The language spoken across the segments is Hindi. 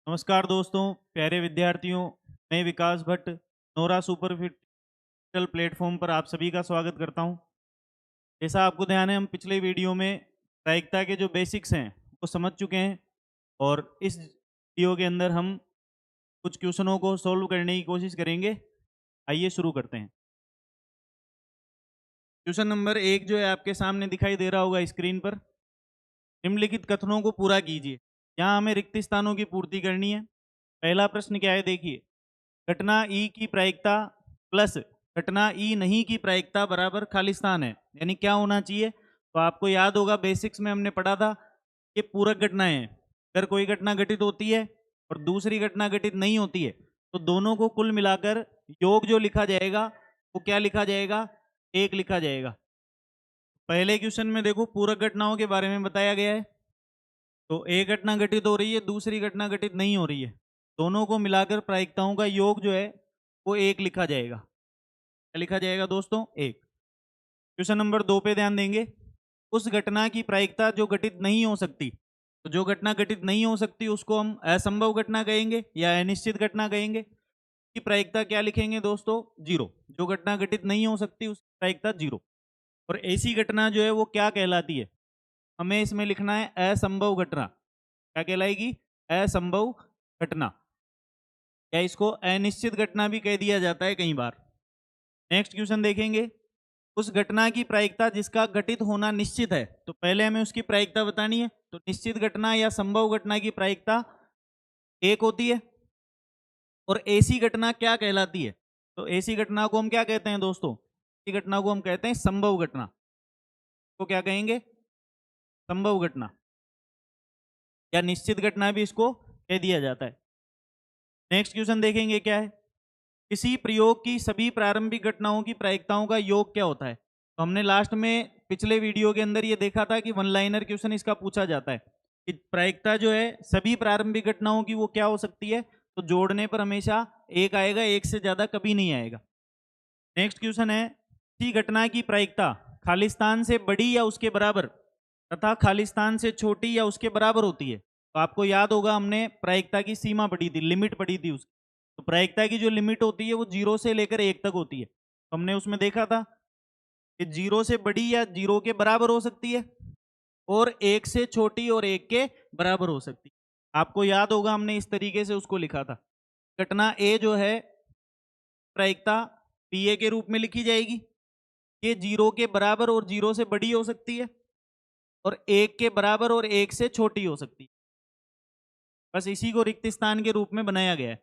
नमस्कार दोस्तों, प्यारे विद्यार्थियों। मैं विकास भट्ट नोरा सुपरफिशियल प्लेटफॉर्म पर आप सभी का स्वागत करता हूं। जैसा आपको ध्यान है, हम पिछले वीडियो में प्रायिकता के जो बेसिक्स हैं वो समझ चुके हैं और इस वीडियो के अंदर हम कुछ क्वेश्चनों को सॉल्व करने की कोशिश करेंगे। आइए शुरू करते हैं। क्वेश्चन नंबर 1 जो है आपके सामने दिखाई दे रहा होगा स्क्रीन पर। निम्नलिखित कथनों को पूरा कीजिए। यहाँ हमें रिक्त स्थानों की पूर्ति करनी है। पहला प्रश्न क्या है, देखिए। घटना ई की प्रायिकता प्लस घटना ई नहीं की प्रायिकता बराबर खाली स्थान है, यानी क्या होना चाहिए। तो आपको याद होगा, बेसिक्स में हमने पढ़ा था कि पूरक घटनाएं हैं। अगर कोई घटना घटित होती है और दूसरी घटना घटित नहीं होती है तो दोनों को कुल मिलाकर योग जो लिखा जाएगा वो क्या लिखा जाएगा, एक लिखा जाएगा। पहले क्वेश्चन में देखो, पूरक घटनाओं के बारे में बताया गया है। तो एक घटना घटित हो रही है, दूसरी घटना घटित नहीं हो रही है, दोनों को मिलाकर प्रायिकताओं का योग जो है वो एक लिखा जाएगा। क्या लिखा जाएगा दोस्तों, एक। क्वेश्चन नंबर 2 पे ध्यान देंगे। उस घटना की प्रायिकता जो घटित नहीं हो सकती, तो जो घटना घटित नहीं हो सकती उसको हम असंभव घटना कहेंगे या अनिश्चित घटना कहेंगे। की प्रायिकता क्या लिखेंगे दोस्तों, जीरो। जो घटना घटित नहीं हो सकती उसकी प्रायिकता जीरो। और ऐसी घटना जो है वो क्या कहलाती है, हमें इसमें लिखना है असंभव घटना। क्या कहलाएगी, असंभव घटना, या इसको अनिश्चित घटना भी कह दिया जाता है कई बार। नेक्स्ट क्वेश्चन देखेंगे। उस घटना की प्रायिकता जिसका घटित होना निश्चित है, तो पहले हमें उसकी प्रायिकता बतानी है। तो निश्चित घटना या संभव घटना की प्रायिकता एक होती है। और ऐसी घटना क्या कहलाती है, तो ऐसी घटना को हम क्या कहते हैं दोस्तों, ऐसी घटना को हम कहते हैं संभव घटना। तो क्या कहेंगे, संभव घटना, या निश्चित घटना भी इसको कह दिया जाता है। नेक्स्ट क्वेश्चन देखेंगे क्या है। किसी प्रयोग की सभी प्रारंभिक घटनाओं की प्रायिकताओं का योग क्या होता है। तो हमने लास्ट में पिछले वीडियो के अंदर ये देखा था कि वन लाइनर क्वेश्चन इसका पूछा जाता है कि प्रायिकता जो है सभी प्रारंभिक घटनाओं की वो क्या हो सकती है। तो जोड़ने पर हमेशा एक आएगा, एक से ज्यादा कभी नहीं आएगा। नेक्स्ट क्वेश्चन है, किसी घटना की प्रायिकता खालिस्तान से बड़ी या उसके बराबर तथा खालिस्तान से छोटी या उसके बराबर होती है। तो आपको याद होगा, हमने प्रायिकता की सीमा पढ़ी थी, लिमिट पढ़ी थी उसकी। तो प्रायिकता की जो लिमिट होती है वो 0 से लेकर 1 तक होती है। तो हमने उसमें देखा था कि 0 से बड़ी या 0 के बराबर हो सकती है, और 1 से छोटी और 1 के बराबर हो सकती है। आपको याद होगा, हमने इस तरीके से उसको लिखा था। घटना ए जो है प्रायिकता पी ए के रूप में लिखी जाएगी। ये 0 के बराबर और 0 से बड़ी हो सकती है, और 1 के बराबर और 1 से छोटी हो सकती है। बस इसी को रिक्त स्थान के रूप में बनाया गया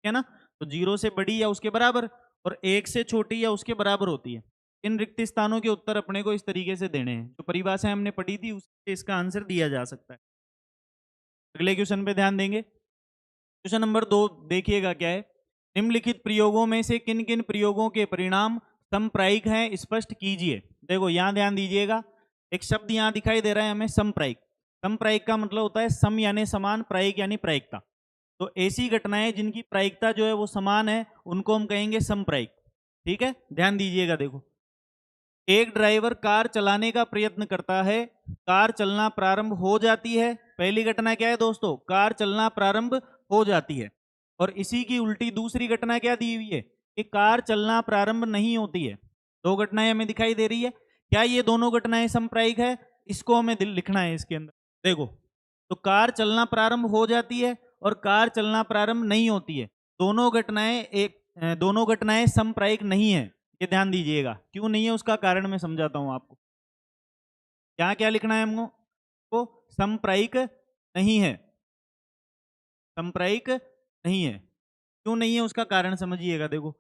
है ना। तो 0 से बड़ी या उसके बराबर और 1 से छोटी या उसके बराबर होती है। इन रिक्त स्थानों के उत्तर अपने को इस तरीके से देने हैं। जो परिभाषाएं हमने पढ़ी थी उससे इसका आंसर दिया जा सकता है। अगले क्वेश्चन पे ध्यान देंगे। क्वेश्चन नंबर 2 देखिएगा क्या है। निम्नलिखित प्रयोगों में से किन किन प्रयोगों के परिणाम समप्रायिक हैं, स्पष्ट कीजिए। देखो यहाँ ध्यान दीजिएगा, एक शब्द यहाँ दिखाई दे रहा है हमें, समप्रायिक। समप्रायिक का मतलब होता है सम यानी समान, प्रायिक यानी प्रायिकता। तो ऐसी घटनाएं जिनकी प्रायिकता जो है वो समान है उनको हम कहेंगे समप्रायिक। ठीक है, ध्यान दीजिएगा। देखो, एक ड्राइवर कार चलाने का प्रयत्न करता है, कार चलना प्रारंभ हो जाती है। पहली घटना क्या है दोस्तों, कार चलना प्रारंभ हो जाती है। और इसी की उल्टी दूसरी घटना क्या दी हुई है कि कार चलना प्रारंभ नहीं होती है। दो घटनाएं हमें दिखाई दे रही है। क्या ये दोनों घटनाएं समप्रायिक है, इसको हमें लिखना है इसके अंदर। देखो, तो कार चलना प्रारंभ हो जाती है और कार चलना प्रारंभ नहीं होती है। दोनों घटनाएं समप्रायिक नहीं है। ये ध्यान दीजिएगा। क्यों नहीं है उसका कारण मैं समझाता हूं आपको। यहाँ क्या लिखना है हमको, वो समप्रायिक नहीं है, समप्रायिक नहीं है। क्यों नहीं है उसका कारण समझिएगा। देखो,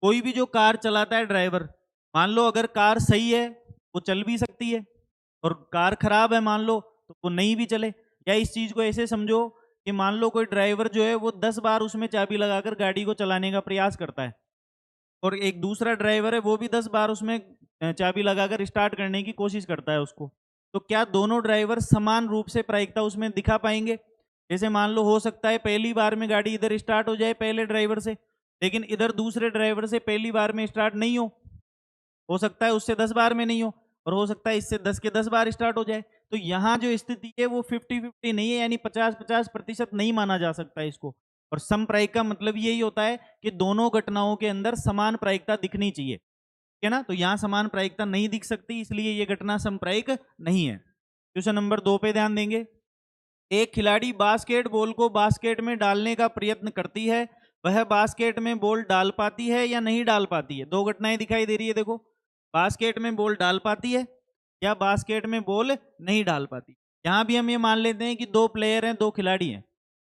कोई भी जो कार चलाता है ड्राइवर, मान लो अगर कार सही है वो चल भी सकती है, और कार खराब है मान लो तो वो नहीं भी चले। या इस चीज को ऐसे समझो कि मान लो कोई ड्राइवर जो है वो 10 बार उसमें चाबी लगाकर गाड़ी को चलाने का प्रयास करता है, और एक दूसरा ड्राइवर है वो भी 10 बार उसमें चाबी लगाकर स्टार्ट करने की कोशिश करता है उसको। तो क्या दोनों ड्राइवर समान रूप से प्रायिकता उसमें दिखा पाएंगे। जैसे मान लो हो सकता है पहली बार में गाड़ी इधर स्टार्ट हो जाए पहले ड्राइवर से, लेकिन इधर दूसरे ड्राइवर से पहली बार में स्टार्ट नहीं हो सकता है उससे 10 बार में नहीं हो। और हो सकता है इससे 10 के 10 बार स्टार्ट हो जाए। तो यहाँ जो स्थिति है वो 50-50 नहीं है, यानी 50-50% नहीं माना जा सकता इसको। और समप्रायिक का मतलब यही होता है कि दोनों घटनाओं के अंदर समान प्रायिकता दिखनी चाहिए, ठीक है ना। तो यहाँ समान प्रायिकता नहीं दिख सकती, इसलिए ये घटना समप्रायिक नहीं है। क्वेश्चन नंबर 2 पे ध्यान देंगे। एक खिलाड़ी बास्केटबॉल को बास्केट में डालने का प्रयत्न करती है, वह बास्केट में बॉल डाल पाती है या नहीं डाल पाती है। दो घटनाएं दिखाई दे रही है, देखो, बास्केट में बॉल डाल पाती है या बास्केट में बॉल नहीं डाल पाती। यहां भी हम ये मान लेते हैं कि दो प्लेयर हैं, दो खिलाड़ी हैं,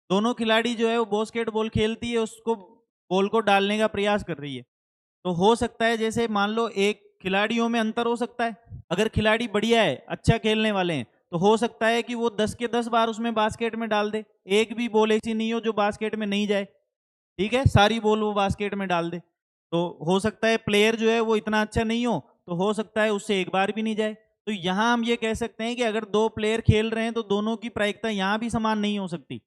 दोनों खिलाड़ी जो है वो बास्केटबॉल खेलती है, उसको बॉल को डालने का प्रयास कर रही है। तो हो सकता है जैसे मान लो एक खिलाड़ियों में अंतर हो सकता है, अगर खिलाड़ी बढ़िया है, अच्छा खेलने वाले हैं, तो हो सकता है कि वो 10 के 10 बार उसमें बास्केट में डाल दे, एक भी बॉल ऐसी नहीं हो जो बास्केट में नहीं जाए, ठीक है, सारी बॉल वो बास्केट में डाल दे। तो हो सकता है प्लेयर जो है वो इतना अच्छा नहीं हो, तो हो सकता है उससे एक बार भी नहीं जाए। तो यहाँ हम ये कह सकते हैं कि अगर दो प्लेयर खेल रहे हैं तो दोनों की प्रायिकता यहाँ भी समान नहीं हो सकती,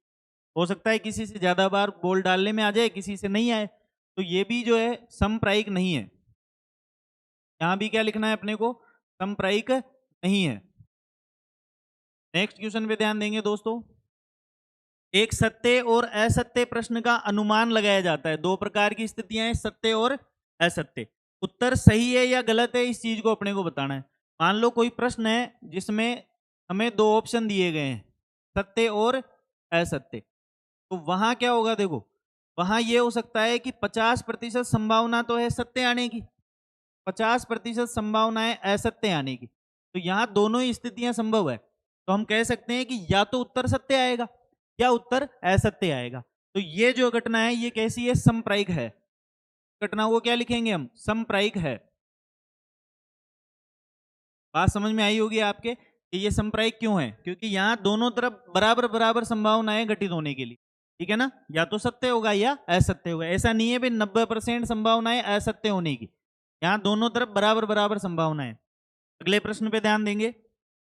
हो सकता है किसी से ज्यादा बार बॉल डालने में आ जाए, किसी से नहीं आए, तो ये भी जो है समप्रायिक नहीं है। यहां भी क्या लिखना है अपने को, समप्रायिक नहीं है। नेक्स्ट क्वेश्चन पे ध्यान देंगे दोस्तों। एक सत्य और असत्य प्रश्न का अनुमान लगाया जाता है। दो प्रकार की स्थितियां हैं, सत्य और असत्य। उत्तर सही है या गलत है, इस चीज को अपने को बताना है। मान लो कोई प्रश्न है जिसमें हमें दो ऑप्शन दिए गए हैं, सत्य और असत्य, तो वहां क्या होगा, देखो वहां ये हो सकता है कि 50% संभावना तो है सत्य आने की, 50% संभावना है असत्य आने की। तो यहाँ दोनों ही स्थितियां संभव है, तो हम कह सकते हैं कि या तो उत्तर सत्य आएगा या उत्तर असत्य आएगा। तो ये जो घटना है ये कैसी है, समप्रायिक है। घटना को क्या लिखेंगे हम, समप्रायिक है। बात समझ में आई होगी आपके कि ये समप्रायिक क्यों है, क्योंकि यहाँ दोनों तरफ बराबर बराबर संभावना है घटित होने के लिए, ठीक है ना। या तो सत्य होगा या असत्य होगा, ऐसा नहीं है भाई 90% संभावना है असत्य होने की, यहाँ दोनों तरफ बराबर बराबर संभावना है। अगले प्रश्न पे ध्यान देंगे।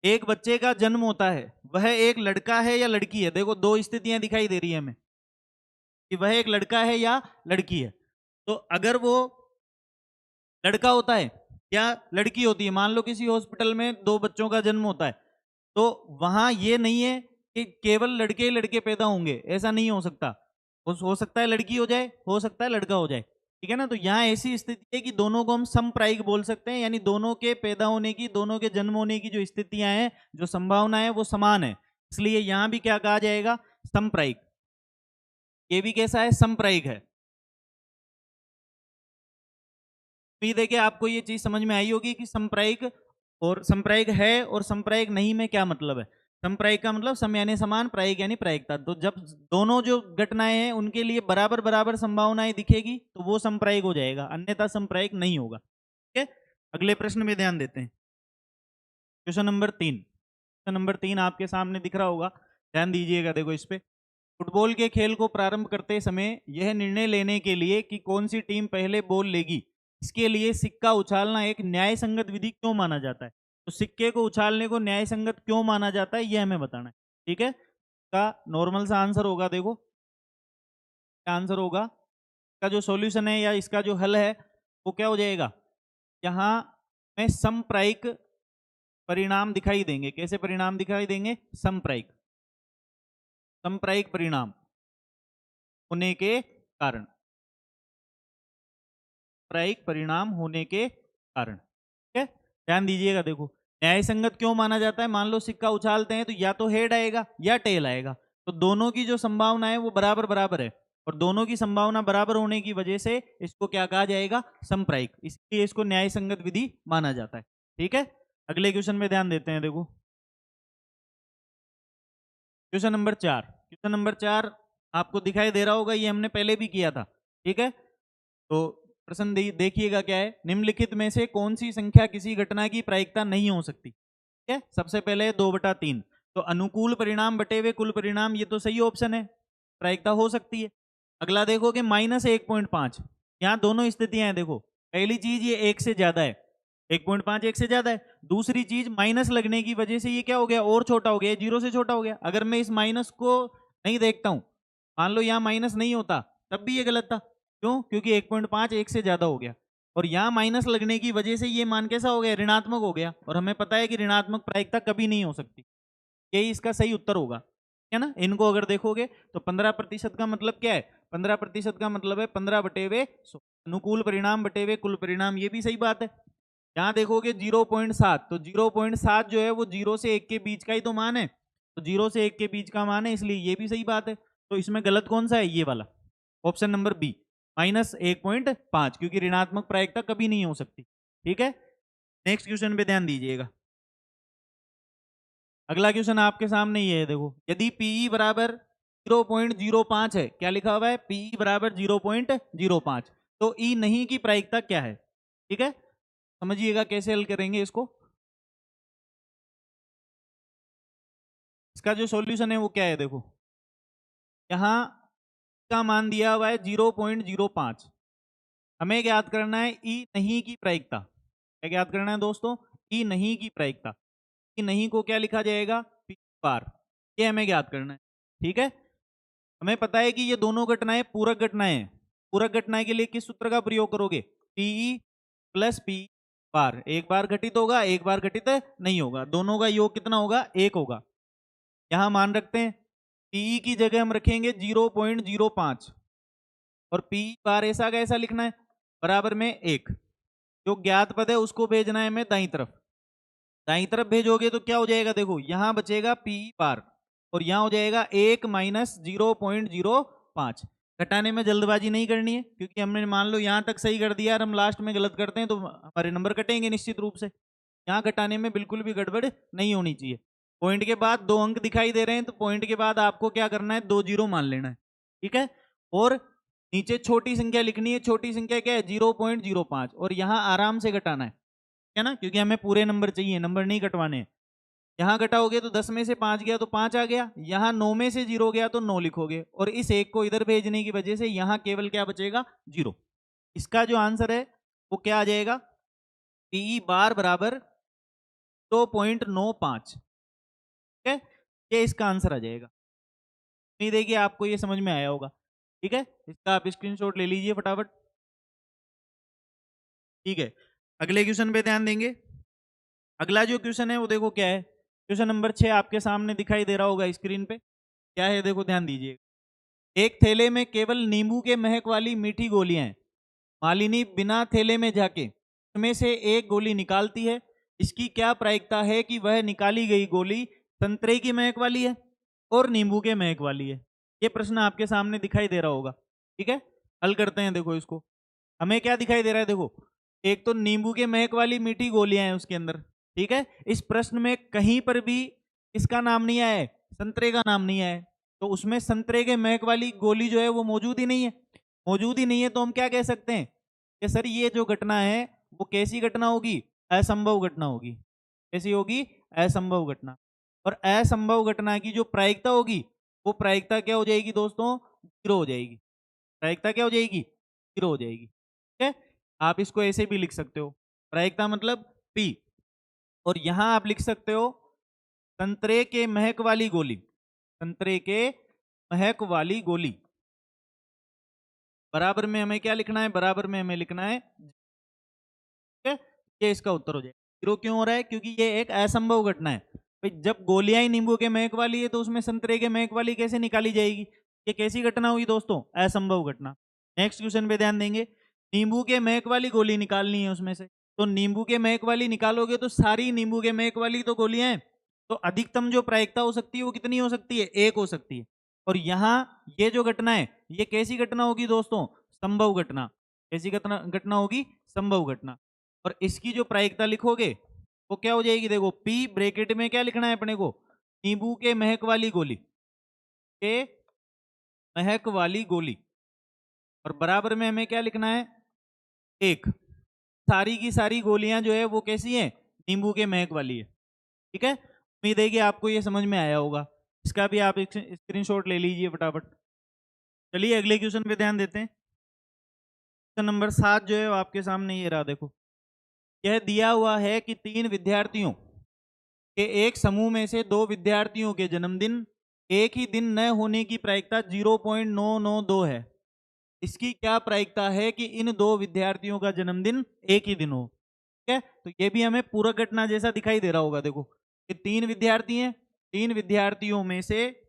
एक बच्चे का जन्म होता है, वह एक लड़का है या लड़की है। देखो दो स्थितियां दिखाई दे रही है हमें कि वह एक लड़का है या लड़की है। तो अगर वो लड़का होता है या लड़की होती है, मान लो किसी हॉस्पिटल में दो बच्चों का जन्म होता है, तो वहां ये नहीं है कि केवल लड़के ही लड़के पैदा होंगे, ऐसा नहीं हो सकता। हो सकता है लड़की हो जाए, हो सकता है लड़का हो जाए, ठीक है ना। तो यहाँ ऐसी स्थिति है कि दोनों को हम समप्रायिक बोल सकते हैं, यानी दोनों के पैदा होने की, दोनों के जन्म होने की जो स्थितियां हैं, जो संभावना है वो समान है, इसलिए यहाँ भी क्या कहा जाएगा, समप्रायिक। ये भी कैसा है, समप्रायिक है। उम्मीद है कि आपको ये चीज समझ में आई होगी कि संप्रायिक और संप्रायिक है और संप्रायिक नहीं में क्या मतलब है। संप्रायिक का मतलब सम यानी समान, प्रायिक यानी प्रायिकता। तो जब दोनों जो घटनाएं हैं उनके लिए बराबर बराबर संभावनाएं दिखेगी तो वो संप्रायिक हो जाएगा, अन्यथा संप्रायिक नहीं होगा, ठीक है। अगले प्रश्न में ध्यान देते हैं। क्वेश्चन नंबर 3, क्वेश्चन नंबर 3 आपके सामने दिख रहा होगा, ध्यान दीजिएगा। देखो इस पे, फुटबॉल के खेल को प्रारंभ करते समय यह निर्णय लेने के लिए कि कौन सी टीम पहले बॉल लेगी, इसके लिए सिक्का उछालना एक न्याय संगत विधि क्यों माना जाता है। तो सिक्के को उछालने को न्याय संगत क्यों माना जाता है, ये हमें बताना है, ठीक है। का नॉर्मल सा आंसर होगा, देखो क्या आंसर होगा, इसका जो सॉल्यूशन है या इसका जो हल है वो क्या हो जाएगा, यहाँ में समप्रायिक परिणाम दिखाई देंगे। कैसे परिणाम दिखाई देंगे, समप्रायिक, समप्रायिक परिणाम होने के कारण, प्रायिक परिणाम होने के कारण, ठीक है। ध्यान दीजिएगा, देखो न्याय संगत क्यों माना जाता है, मान लो सिक्का उछालते हैं तो या तो हेड आएगा या टेल आएगा, तो दोनों की जो संभावना है वो बराबर बराबर है, और दोनों की संभावना बराबर होने की वजह से इसको क्या कहा जाएगा, समप्रायिक, इसलिए इसको न्याय संगत विधि माना जाता है, ठीक है। अगले क्वेश्चन में ध्यान देते हैं। देखो क्वेश्चन नंबर 4, क्वेश्चन नंबर 4 आपको दिखाई दे रहा होगा, ये हमने पहले भी किया था, ठीक है। तो प्रश्न देखिएगा क्या है, निम्नलिखित में से कौन सी संख्या किसी घटना की प्रायिकता नहीं हो सकती, ठीक है। सबसे पहले 2/3, तो अनुकूल परिणाम बटे हुए कुल परिणाम, ये तो सही ऑप्शन है, प्रायिकता हो सकती है। अगला देखो कि -1.5, यहाँ दोनों स्थितियां हैं। देखो पहली चीज ये एक से ज्यादा है, 1.5 एक से ज्यादा है। दूसरी चीज माइनस लगने की वजह से ये क्या हो गया, और छोटा हो गया, 0 से छोटा हो गया। अगर मैं इस माइनस को नहीं देखता हूं, मान लो यहाँ माइनस नहीं होता, तब भी ये गलत था, क्यों, क्योंकि 1.5 एक से ज्यादा हो गया। और यहाँ माइनस लगने की वजह से ये मान कैसा हो गया, ऋणात्मक हो गया। और हमें पता है कि ऋणात्मक प्रायिकता कभी नहीं हो सकती। यही इसका सही उत्तर होगा, है ना। इनको अगर देखोगे तो 15% का मतलब क्या है, 15% का मतलब है 15/100, अनुकूल परिणाम बटे कुल परिणाम, ये भी सही बात है। यहाँ देखोगे 0.7, तो 0.7 जो है वो 0 से 1 के बीच का ही तो मान है, तो 0 से 1 के बीच का मान है, इसलिए ये भी सही बात है। तो इसमें गलत कौन सा है, ये वाला ऑप्शन नंबर बी, -1.5, क्योंकि ऋणात्मक प्रायिकता कभी नहीं हो सकती। ठीक है, नेक्स्ट क्वेश्चन पे ध्यान दीजिएगा। अगला क्वेश्चन आपके सामने ये है, देखो, यदि पीई बराबर 0.05 है, क्या लिखा हुआ है, पीई बराबर 0.05, तो ई नहीं की प्रायिकता क्या है। ठीक है, समझिएगा कैसे हल करेंगे इसको। इसका जो सॉल्यूशन है वो क्या है, देखो, यहाँ का मान दिया हुआ है 0.05, हमें ज्ञात करना है ई नहीं की प्रायिकता। क्या ज्ञात करना है दोस्तों, ई नहीं की प्रायिकता। ई नहीं को क्या लिखा जाएगा, पी बार, ये हमें ज्ञात करना है। ठीक है, हमें पता है कि ये दोनों घटनाएं पूरक घटनाएं हैं। पूरक घटनाएं के लिए किस सूत्र का प्रयोग करोगे, पीई प्लस पी बार, एक बार घटित होगा एक बार घटित नहीं होगा, दोनों का योग कितना होगा, 1 होगा। यहां मान रखते हैं, पीई की जगह हम रखेंगे 0.05 और पी बार ऐसा का ऐसा लिखना है, बराबर में 1। जो ज्ञात पद है उसको भेजना है हमें दाईं तरफ, दाईं तरफ भेजोगे तो क्या हो जाएगा, देखो यहां बचेगा पी बार और यहां हो जाएगा 1 माइनस 0.05। घटाने में जल्दबाजी नहीं करनी है, क्योंकि हमने मान लो यहां तक सही कर दिया और हम लास्ट में गलत करते हैं तो हमारे नंबर कटेंगे निश्चित रूप से। यहाँ घटाने में बिल्कुल भी गड़बड़ नहीं होनी चाहिए। पॉइंट के बाद 2 अंक दिखाई दे रहे हैं तो पॉइंट के बाद आपको क्या करना है, 2 जीरो मान लेना है। ठीक है, और नीचे छोटी संख्या लिखनी है, छोटी संख्या क्या है, 0.05, और यहाँ आराम से घटाना है ना, क्योंकि हमें पूरे नंबर चाहिए, नंबर नहीं कटवाने हैं। यहाँ घटाओगे तो 10 में से 5 गया तो 5 आ गया, यहाँ 9 में से 0 गया तो 9 लिखोगे, और इस 1 को इधर भेजने की वजह से यहाँ केवल क्या बचेगा, 0। इसका जो आंसर है वो क्या आ जाएगा, पीई बार बराबर 2.95। ठीक है, ये इसका आंसर आ जाएगा। उम्मीद है कि आपको ये समझ में आया होगा। ठीक है, इसका आप स्क्रीनशॉट ले लीजिए फटाफट। ठीक है, अगले क्वेश्चन पे ध्यान देंगे। अगला जो क्वेश्चन है वो देखो क्या है, क्वेश्चन नंबर 6 आपके सामने दिखाई दे रहा होगा स्क्रीन पे। क्या है, देखो ध्यान दीजिए। एक थैले में केवल नींबू के महक वाली मीठी गोलियां हैं। मालिनी बिना थैले में झाके उसमें से एक गोली निकालती है। इसकी क्या प्रायिकता है कि वह निकाली गई गोली संतरे की महक वाली है और नींबू के महक वाली है। ये प्रश्न आपके सामने दिखाई दे रहा होगा। ठीक है, हल करते हैं। देखो इसको, हमें क्या दिखाई दे रहा है, देखो एक तो नींबू के महक वाली मीठी गोलियां हैं उसके अंदर। ठीक है, इस प्रश्न में कहीं पर भी इसका नाम नहीं आया है, संतरे का नाम नहीं आया है, तो उसमें संतरे के महक वाली गोली जो है वो मौजूद ही नहीं है। मौजूद ही नहीं है तो हम क्या कह सकते हैं कि सर ये जो घटना है वो कैसी घटना होगी, असंभव घटना होगी। कैसी होगी, असंभव घटना। और असंभव घटना की जो प्रायिकता होगी वो प्रायिकता क्या हो जाएगी दोस्तों, 0 हो जाएगी। प्रायिकता क्या हो जाएगी, 0 हो जाएगी। ठीक है, आप इसको ऐसे भी लिख सकते हो, प्रायिकता मतलब P, और यहां आप लिख सकते हो संतरे के महक वाली गोली, संतरे के महक वाली गोली, बराबर में हमें क्या लिखना है, बराबर में हमें लिखना है। ठीक है, ये इसका उत्तर हो जाएगा। 0 क्यों हो रहा है, क्योंकि ये एक असंभव घटना है। भाई जब गोलियां ही नींबू के महक वाली है तो उसमें संतरे के महक वाली कैसे निकाली जाएगी। ये कैसी घटना हुई दोस्तों, असंभव घटना। नेक्स्ट क्वेश्चन पे ध्यान देंगे। नींबू के महक वाली गोली निकालनी है उसमें से, तो नींबू के महक वाली निकालोगे तो सारी नींबू के महक वाली तो गोलियां हैं, तो अधिकतम जो प्रायिकता हो सकती है वो कितनी हो सकती है, 1 हो सकती है। और यहाँ ये जो घटना है ये कैसी घटना होगी दोस्तों, संभव घटना। कैसी घटना घटना होगी, संभव घटना। और इसकी जो प्रायिकता लिखोगे वो क्या हो जाएगी, देखो पी ब्रैकेट में क्या लिखना है अपने को, नींबू के महक वाली गोली, के महक वाली गोली, और बराबर में हमें क्या लिखना है, 1। सारी की सारी गोलियां जो है वो कैसी हैं, नींबू के महक वाली है। ठीक है, उम्मीद है कि आपको ये समझ में आया होगा। इसका भी आप एक स्क्रीनशॉट ले लीजिए फटाफट। चलिए अगले क्वेश्चन पे ध्यान देते हैं। क्वेश्चन नंबर 7 जो है वो आपके सामने ये रहा, देखो यह दिया हुआ है कि 3 विद्यार्थियों के एक समूह में से 2 विद्यार्थियों के जन्मदिन एक ही दिन न होने की प्रायिकता 0.992 है। इसकी क्या प्रायिकता है कि इन दो विद्यार्थियों का जन्मदिन एक ही दिन हो। ठीक है, तो ये भी हमें पूरक घटना जैसा दिखाई दे रहा होगा। देखो कि तीन विद्यार्थी हैं, तीन विद्यार्थियों में से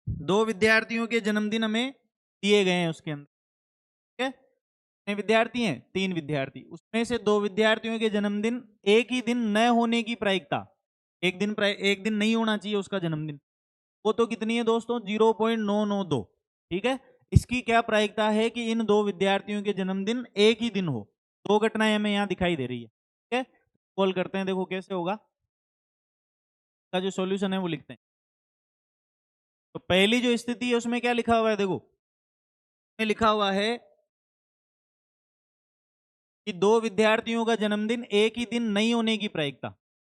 दो विद्यार्थियों के जन्मदिन हमें दिए गए हैं उसके अंदर। ठीक है, कितने विद्यार्थी हैं? तीन विद्यार्थी, उसमें से दो विद्यार्थियों के जन्मदिन एक ही दिन न होने की प्रायिकता, एक दिन नहीं होना चाहिए उसका जन्मदिन, वो तो कितनी है दोस्तों? 0.992। ठीक है, इसकी क्या प्रायिकता है कि इन दो विद्यार्थियों के जन्मदिन एक ही दिन हो। दो घटनाएं हमें यहाँ दिखाई दे रही है। ठीक है, कॉल करते हैं, देखो कैसे होगा। का जो सॉल्यूशन है वो लिखते हैं। तो पहली जो स्थिति है उसमें क्या लिखा हुआ है? देखो में लिखा हुआ है कि दो विद्यार्थियों का जन्मदिन एक ही दिन नहीं होने की प्रायिकता।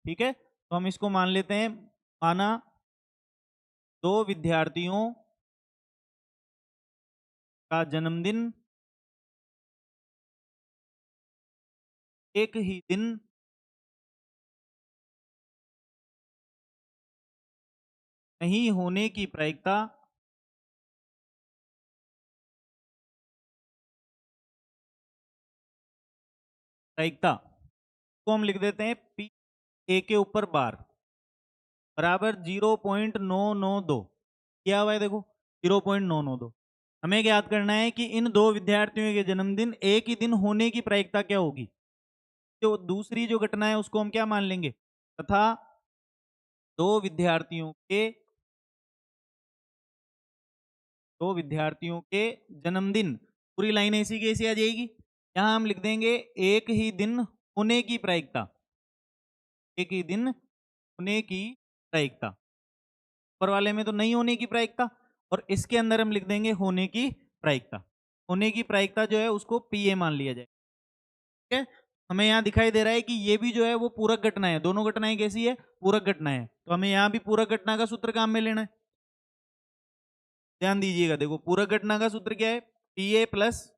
ठीक है, तो हम इसको मान लेते हैं, माना दो विद्यार्थियों का जन्मदिन एक ही दिन नहीं होने की प्रायिकता को हम लिख देते हैं पी ए के ऊपर बार बराबर 0.992 क्या हुआ है? देखो 0.992। हमें याद करना है कि इन दो विद्यार्थियों के जन्मदिन एक ही दिन होने की प्रायिकता क्या होगी। जो दूसरी जो घटना है उसको हम क्या मान लेंगे? तथा दो विद्यार्थियों के जन्मदिन, पूरी लाइन ऐसी की ऐसी आ जाएगी। यहां हम लिख देंगे एक ही दिन होने की प्रायिकता, एक ही दिन होने की प्रायिकता। ऊपर वाले में तो नहीं होने की प्रायिकता, और इसके अंदर हम लिख देंगे होने की प्रायिकता। होने की प्रायिकता जो है उसको पी ए मान लिया जाए। ठीक है, हमें यहाँ दिखाई दे रहा है कि ये भी जो है वो पूरक घटना है। दोनों घटनाएं कैसी है? पूरक घटना है। तो हमें यहाँ भी पूरक घटना का सूत्र काम में लेना है। ध्यान दीजिएगा, देखो पूरक घटना का सूत्र क्या है? P A plus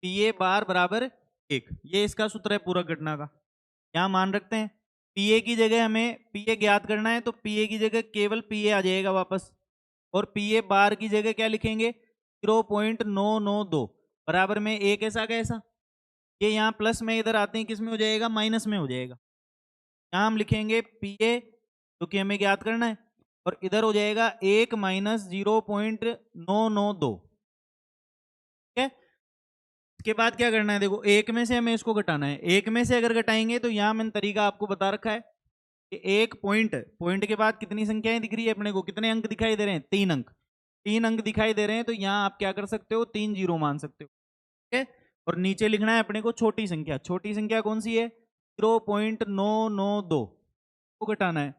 P A bar बराबर एक, ये इसका सूत्र है पूरक घटना का। यहाँ मान रखते हैं पी ए की जगह हमें पी ए ज्ञात करना है, तो पी ए की जगह केवल पी ए आ जाएगा वापस, और पी ए बार की जगह क्या लिखेंगे? 0.992 बराबर में एक ऐसा कैसा, ये यहाँ प्लस में इधर आते हैं किस में हो जाएगा? माइनस में हो जाएगा। यहाँ हम लिखेंगे पी ए जो कि हमें ज्ञात करना है, और इधर हो जाएगा एक माइनस 0.992। ठीक है, इसके बाद क्या करना है? देखो एक में से हमें इसको घटाना है। एक में से अगर घटाएंगे तो यहाँ मैंने तरीका आपको बता रखा है कि एक पॉइंट के बाद कितनी संख्याएं दिख रही है अपने को? कितने अंक दिखाई दे रहे हैं? 3 अंक। 3 अंक दिखाई दे रहे हैं, तो यहाँ आप क्या कर सकते हो? 3 जीरो मान सकते हो। ठीक है, और नीचे लिखना है अपने को छोटी संख्या। छोटी संख्या कौन सी है? 0.992 को घटाना है।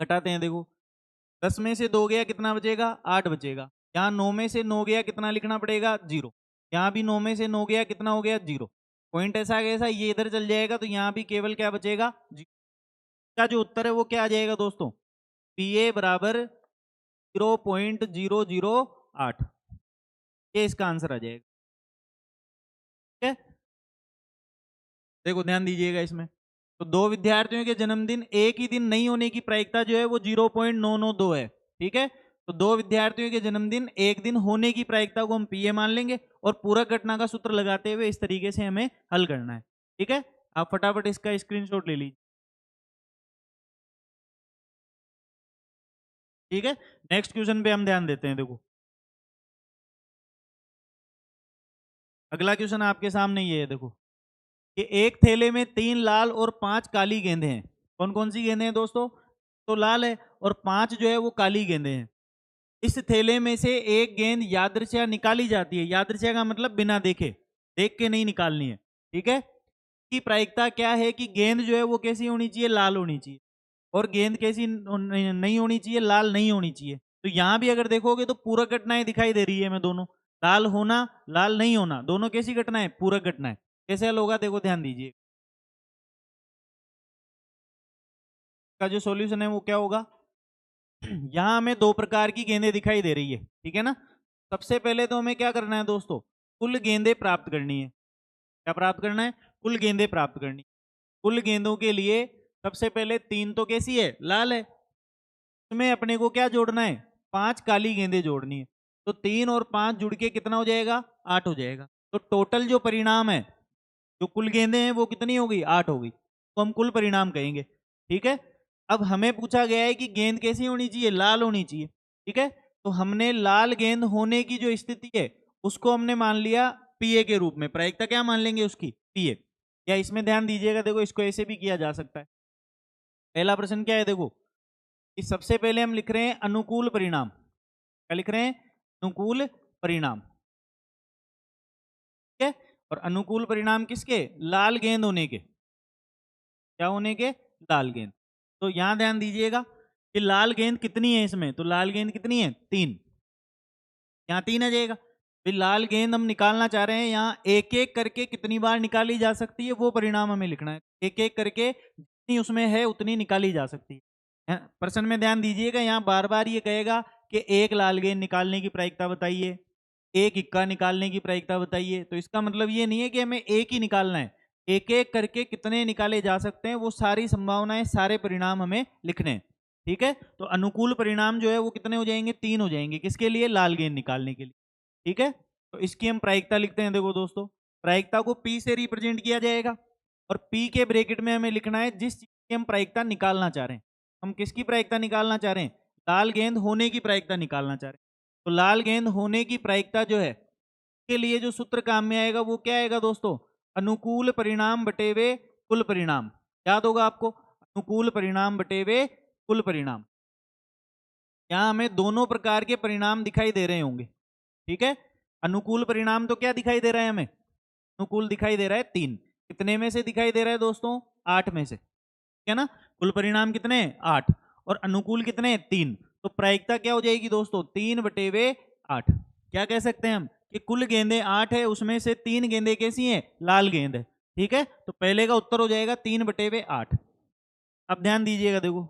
घटाते हैं, देखो 10 में से 2 गया, कितना बचेगा? 8 बचेगा। यहाँ 9 में से 9 गया, कितना लिखना पड़ेगा? 0। यहाँ भी 9 में से 9 गया, कितना हो गया? 0। पॉइंट ऐसा कैसा, ये इधर चल जाएगा, तो यहाँ भी केवल क्या बचेगा? 0। का जो उत्तर है वो क्या आ जाएगा दोस्तों? पी ए बराबर 0.008, ये इसका आंसर आ जाएगा। ठीक है, देखो ध्यान दीजिएगा इसमें। तो दो विद्यार्थियों के जन्मदिन एक ही दिन नहीं होने की प्रायिकता जो है वो 0.992 है। ठीक है, तो दो विद्यार्थियों के जन्मदिन एक दिन होने की प्रायिकता को हम पी ए मान लेंगे, और पूरक घटना का सूत्र लगाते हुए इस तरीके से हमें हल करना है। ठीक है, आप फटाफट इसका स्क्रीनशॉट ले लीजिए। ठीक है, नेक्स्ट क्वेश्चन पे हम ध्यान देते हैं। देखो अगला क्वेश्चन आपके सामने ये है। देखो कि एक थैले में 3 लाल और 5 काली गेंदें हैं। कौन कौन सी गेंदें हैं दोस्तों? तो लाल है, और 5 जो है वो काली गेंदें हैं। इस थैले में से एक गेंद यादृच्छा निकाली जाती है। यादृच्छा का मतलब बिना देखे, देख के नहीं निकालनी है। ठीक है, की प्रायिकता क्या है कि गेंद जो है वो कैसी होनी चाहिए? लाल होनी चाहिए। और गेंद कैसी नहीं होनी चाहिए? लाल नहीं होनी चाहिए। तो यहां भी अगर देखोगे तो पूरक घटनाएं दिखाई दे रही है हमें दोनों, लाल होना लाल नहीं होना, दोनों कैसी घटनाएं? पूरक घटनाएं। कैसे हल होगा? देखो ध्यान दीजिए, का जो सॉल्यूशन है वो क्या होगा? यहाँ हमें दो प्रकार की गेंदें दिखाई दे रही है। ठीक है ना, सबसे पहले तो हमें क्या करना है दोस्तों? कुल गेंदें प्राप्त करनी है। क्या प्राप्त करना है? कुल गेंदें प्राप्त करनी। कुल गेंदों के लिए सबसे पहले 3 तो कैसी है? लाल है। इसमें अपने को क्या जोड़ना है? 5 काली गेंदें जोड़नी है। तो 3 और 5 जुड़ के कितना हो जाएगा? 8 हो जाएगा। तो टोटल जो परिणाम है, जो कुल गेंदें हैं वो कितनी हो गई? 8 हो गई। तो हम कुल परिणाम कहेंगे। ठीक है। अब हमें पूछा गया है कि गेंद कैसी होनी चाहिए? लाल होनी चाहिए। ठीक है। तो हमने लाल गेंद होने की जो स्थिति है उसको हमने मान लिया पीए के रूप में। प्रायिकता क्या मान लेंगे उसकी? पीए। या इसमें ध्यान दीजिएगा, देखो इसको ऐसे भी किया जा सकता है। पहला प्रश्न क्या है? देखो कि सबसे पहले हम लिख रहे हैं अनुकूल परिणाम। क्या लिख रहे हैं? अनुकूल परिणाम। ठीक है। और अनुकूल परिणाम किसके? लाल गेंद होने के। क्या होने के? लाल गेंद। तो यहां ध्यान दीजिएगा कि लाल गेंद कितनी है इसमें? तो लाल गेंद कितनी है? 3। यहाँ 3 आ जाएगा। फिर लाल गेंद हम निकालना चाह रहे हैं, यहाँ एक एक करके कितनी बार निकाली जा सकती है वो परिणाम हमें लिखना है। एक एक करके जितनी उसमें है उतनी निकाली जा सकती है। प्रश्न में ध्यान दीजिएगा, यहाँ बार बार ये कहेगा कि एक लाल गेंद निकालने की प्रायिकता बताइए, एक इक्का निकालने की प्रायिकता बताइए। तो इसका मतलब ये नहीं है कि हमें एक ही निकालना है, एक एक करके कितने निकाले जा सकते हैं वो सारी संभावनाएं, सारे परिणाम हमें लिखने हैं। ठीक है। तो अनुकूल परिणाम जो है वो कितने हो जाएंगे? 3 हो जाएंगे। किसके लिए? लाल गेंद निकालने के लिए। ठीक है। तो इसकी हम प्रायिकता लिखते हैं। देखो दोस्तों, प्रायिकता को पी से रिप्रेजेंट किया जाएगा और पी के ब्रैकेट में हमें लिखना है जिस चीज की हम प्रायिकता निकालना चाह रहे हैं। हम किसकी प्रायिकता निकालना चाह रहे हैं? लाल गेंद होने की प्रायिकता निकालना चाह रहे हैं। तो लाल गेंद होने की प्रायिकता जो है के लिए जो सूत्र काम में आएगा वो क्या आएगा दोस्तों? अनुकूल परिणाम बटेवे कुल परिणाम। याद होगा आपको, अनुकूल परिणाम बटेवे कुल परिणाम। यहां हमें दोनों प्रकार के परिणाम दिखाई दे रहे होंगे। ठीक है। अनुकूल परिणाम तो क्या दिखाई दे रहा है हमें? अनुकूल दिखाई दे रहा है 3। कितने में से दिखाई दे रहा है दोस्तों? 8 में से। ठीक है ना। कुल परिणाम कितने हैं? 8। और अनुकूल कितने हैं? 3। तो प्रायिकता क्या हो जाएगी दोस्तों? 3/8। क्या कह सकते हैं हम कि कुल गेंदें 8 है, उसमें से 3 गेंदें कैसी हैं? लाल गेंद है। ठीक है। तो पहले का उत्तर हो जाएगा 3/8। अब ध्यान दीजिएगा, देखो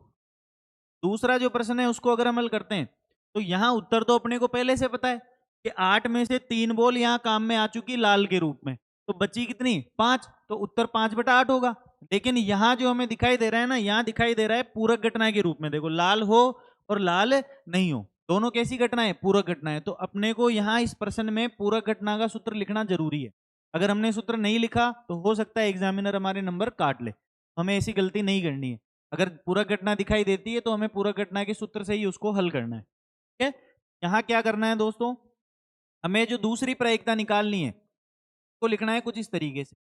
दूसरा जो प्रश्न है उसको अगर हम हल करते हैं तो यहां उत्तर तो अपने को पहले से पता है कि 8 में से 3 बॉल यहां काम में आ चुकी लाल के रूप में, तो बची कितनी? 5। तो उत्तर 5/8 होगा। लेकिन यहां जो हमें दिखाई दे रहा है ना, यहां दिखाई दे रहा है पूरक घटना के रूप में। देखो लाल हो और लाल नहीं हो, दोनों कैसी घटना है? पूरक घटना है। तो अपने को यहाँ इस प्रश्न में पूरक घटना का सूत्र लिखना जरूरी है। अगर हमने सूत्र नहीं लिखा तो हो सकता है एग्जामिनर हमारे नंबर काट ले। हमें ऐसी गलती नहीं करनी है। अगर पूरक घटना दिखाई देती है तो हमें पूरक घटना के सूत्र से ही उसको हल करना है। ठीक है। यहाँ क्या करना है दोस्तों? हमें जो दूसरी प्रायिकता निकालनी है को लिखना है कुछ इस तरीके से।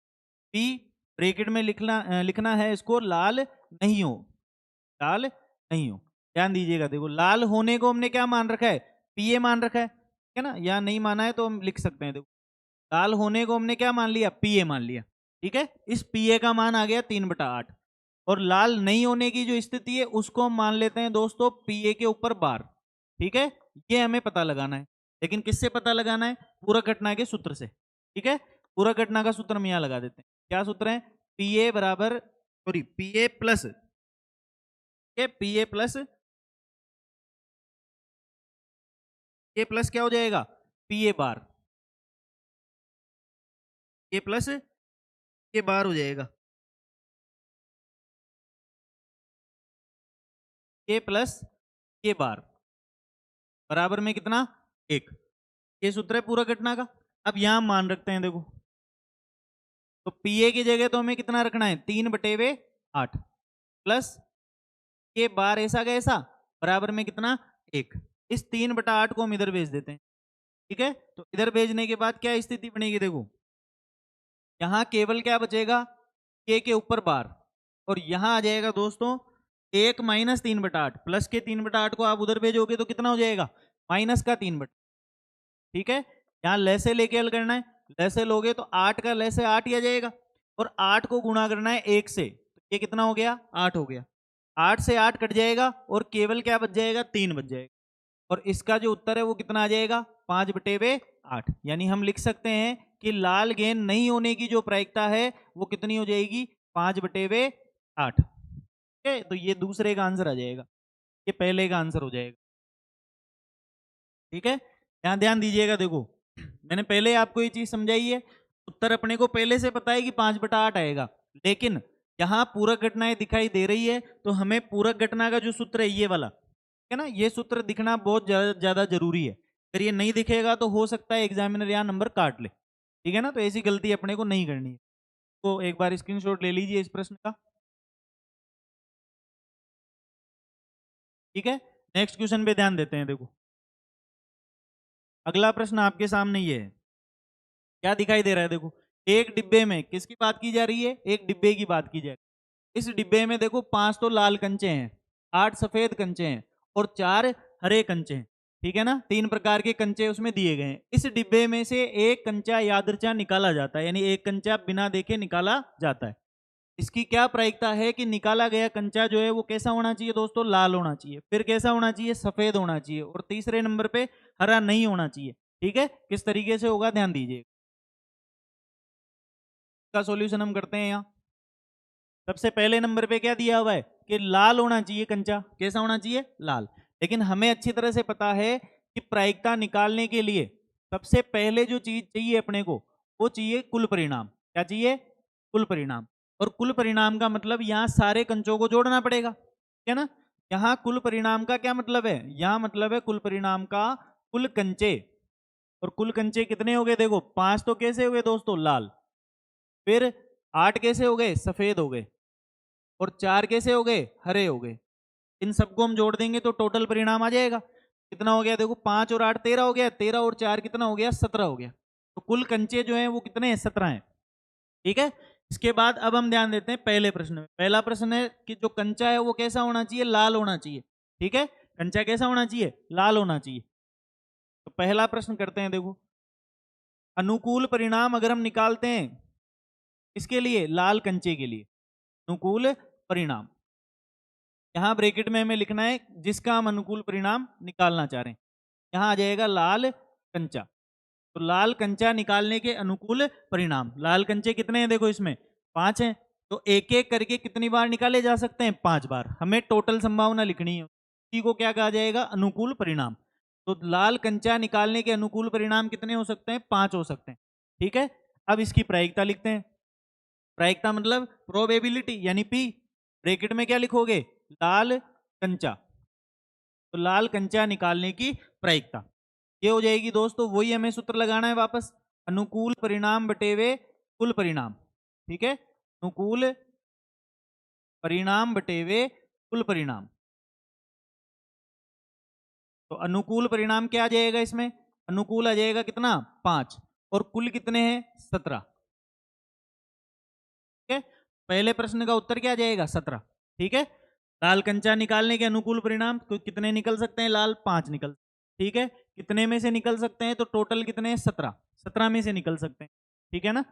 पी ब्रैकेट में लिखना है इसको लाल नहीं हो। लाल नहीं हो। ध्यान दीजिएगा, देखो लाल होने को हमने क्या मान रखा है? पीए मान रखा है। ठीक है ना। या नहीं माना है तो हम लिख सकते हैं। देखो लाल होने को हमने क्या मान लिया? पीए मान लिया। ठीक है। इस पीए का मान आ गया 3/8। और लाल नहीं होने की जो स्थिति है उसको हम मान लेते हैं दोस्तों पीए के ऊपर बार। ठीक है। ये हमें पता लगाना है। लेकिन किससे पता लगाना है? पूरक घटना के सूत्र से। ठीक है। पूरक घटना का सूत्र हम यहाँ लगा देते हैं। क्या सूत्र है? पीए बराबर, सॉरी पीए प्लस, पीए प्लस, ये प्लस क्या हो जाएगा? पीए बार। ये प्लस ये बार हो जाएगा। ये प्लस ये बार बराबर में कितना? 1। ये सूत्र है पूरक घटना का। अब यहां मान रखते हैं। देखो तो पीए की जगह तो हमें कितना रखना है? 3/8 प्लस ये बार ऐसा का ऐसा बराबर में कितना? 1। इस 3/8 को हम इधर भेज देते हैं। ठीक है। तो इधर भेजने के बाद क्या स्थिति बनेगी? देखो यहां केवल क्या बचेगा? के ऊपर बार। और यहां आ जाएगा दोस्तों 1 माइनस 3/8 प्लस के 3/8 को आप उधर भेजोगे तो कितना हो जाएगा? माइनस का 3/8। ठीक है। यहाँ लैसे लेके हल करना है। लैसे लोगे तो 8 का लैसे 8 ही आ जाएगा और 8 को गुणा करना है 1 से। तो ये कितना हो गया? 8 हो गया। 8 से 8 कट जाएगा और केवल क्या बच जाएगा? 3 बच जाएगा। और इसका जो उत्तर है वो कितना आ जाएगा? 5/8। यानी हम लिख सकते हैं कि लाल गेंद नहीं होने की जो प्रायिकता है वो कितनी हो जाएगी? 5/8। ठीक है। तो ये दूसरे का आंसर आ जाएगा, ये पहले का आंसर हो जाएगा। ठीक है। यहाँ ध्यान दीजिएगा, देखो मैंने पहले आपको ये चीज समझाई है। उत्तर अपने को पहले से पता है कि 5/8 आएगा, लेकिन यहाँ पूरक घटनाएं दिखाई दे रही है तो हमें पूरक घटना का जो सूत्र है ये वाला, है ना, ये सूत्र दिखना बहुत ज्यादा जरूरी है। अगर ये नहीं दिखेगा तो हो सकता है एग्जामिनर यहाँ नंबर काट ले, ठीक है ना। तो ऐसी गलती अपने को नहीं करनी है। तो एक बार स्क्रीनशॉट ले लीजिए इस प्रश्न का, ठीक है। नेक्स्ट क्वेश्चन पे ध्यान देते हैं। देखो अगला प्रश्न आपके सामने ये है, क्या दिखाई दे रहा है। देखो एक डिब्बे में किसकी बात की जा रही है, एक डिब्बे की बात की जा रही है। इस डिब्बे में देखो 5 तो लाल कंचे हैं, 8 सफेद कंचे हैं और 4 हरे कंचे हैं, ठीक है ना। 3 प्रकार के कंचे उसमें दिए गए हैं। इस डिब्बे में से एक कंचा यादृच्छा निकाला जाता है, यानी एक कंचा बिना देखे निकाला जाता है। इसकी क्या प्रायिकता है कि निकाला गया कंचा जो है वो कैसा होना चाहिए दोस्तों, लाल होना चाहिए। फिर कैसा होना चाहिए, सफेद होना चाहिए। और तीसरे नंबर पे हरा नहीं होना चाहिए, ठीक है। किस तरीके से होगा ध्यान दीजिए। का सॉल्यूशन हम करते हैं यहाँ। सबसे पहले नंबर पे क्या दिया हुआ है कि लाल होना चाहिए कंचा, कैसा होना चाहिए, लाल। लेकिन हमें अच्छी तरह से पता है कि प्रायिकता निकालने के लिए सबसे पहले जो चीज चाहिए अपने को, वो चाहिए कुल परिणाम। क्या चाहिए, कुल परिणाम। और कुल परिणाम का मतलब यहाँ सारे कंचों को जोड़ना पड़ेगा, ठीक है ना। यहाँ कुल परिणाम का क्या मतलब है, यहाँ मतलब है कुल परिणाम का कुल कंचे। और कुल कंचे कितने हो गए, देखो 5 तो कैसे हो गए दोस्तों, लाल। फिर 8 कैसे हो गए, सफेद हो गए। और 4 कैसे हो गए, हरे हो गए। इन सबको हम जोड़ देंगे तो टोटल परिणाम आ जाएगा। कितना हो गया, देखो 5 और 8 13 हो गया, 13 और 4 कितना हो गया, 17 हो गया। तो कुल कंचे जो हैं वो कितने हैं, 17 हैं, ठीक है। इसके बाद अब हम ध्यान देते हैं पहले प्रश्न में। पहला प्रश्न है कि जो कंचा है वो कैसा होना चाहिए, लाल होना चाहिए, ठीक है। कंचा कैसा होना चाहिए, लाल होना चाहिए। तो पहला प्रश्न करते हैं। देखो अनुकूल परिणाम अगर हम निकालते हैं इसके लिए, लाल कंचे के लिए अनुकूल परिणाम, यहाँ ब्रैकेट में हमें लिखना है जिसका हम अनुकूल परिणाम निकालना चाह रहे हैं। यहाँ आ जाएगा लाल कंचा। तो लाल कंचा निकालने के अनुकूल परिणाम, लाल कंचे कितने हैं, देखो इसमें 5 हैं। तो एक एक करके कितनी बार निकाले जा सकते हैं, 5 बार। हमें टोटल संभावना लिखनी है, इसी को क्या कहा जाएगा, अनुकूल परिणाम। तो लाल कंचा निकालने के अनुकूल परिणाम कितने हो सकते हैं, 5 हो सकते हैं, ठीक है। अब इसकी प्रायिकता लिखते हैं। प्रायिकता मतलब प्रोबेबिलिटी, यानी पी। ब्रैकेट में क्या लिखोगे, लाल कंचा। तो लाल कंचा निकालने की प्रायिकता ये हो जाएगी दोस्तों, वही हमें सूत्र लगाना है वापस, अनुकूल परिणाम बटेवे कुल परिणाम, ठीक है। अनुकूल परिणाम बटेवे कुल परिणाम। तो अनुकूल परिणाम क्या आ जाएगा इसमें, अनुकूल आ जाएगा कितना, 5। और कुल कितने हैं, 17, ठीक है। पहले प्रश्न का उत्तर क्या आ जाएगा, 17, ठीक है। लाल कंचा निकालने के अनुकूल परिणाम तो कितने निकल सकते हैं, लाल 5 निकल, ठीक है। कितने में से निकल सकते हैं, तो टोटल कितने हैं, 17, 17 में से निकल सकते हैं, ठीक है ना।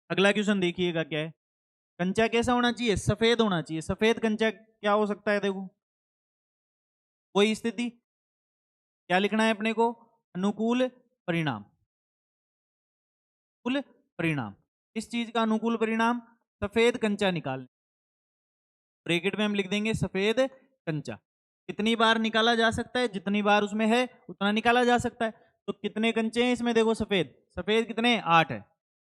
अगला क्वेश्चन देखिएगा क्या है। कंचा कैसा होना चाहिए, सफेद होना चाहिए। सफेद कंचा क्या हो सकता है, देखो कोई स्थिति, क्या लिखना है अपने को, अनुकूल परिणाम। कुल परिणाम, इस चीज का अनुकूल परिणाम, सफेद कंचा निकालने। ब्रैकेट में हम लिख देंगे सफेद कंचा। कितनी बार निकाला जा सकता है, जितनी बार उसमें है उतना निकाला जा सकता है। तो कितने कंचे हैं इसमें, देखो सफेद, सफेद कितने हैं, 8 है।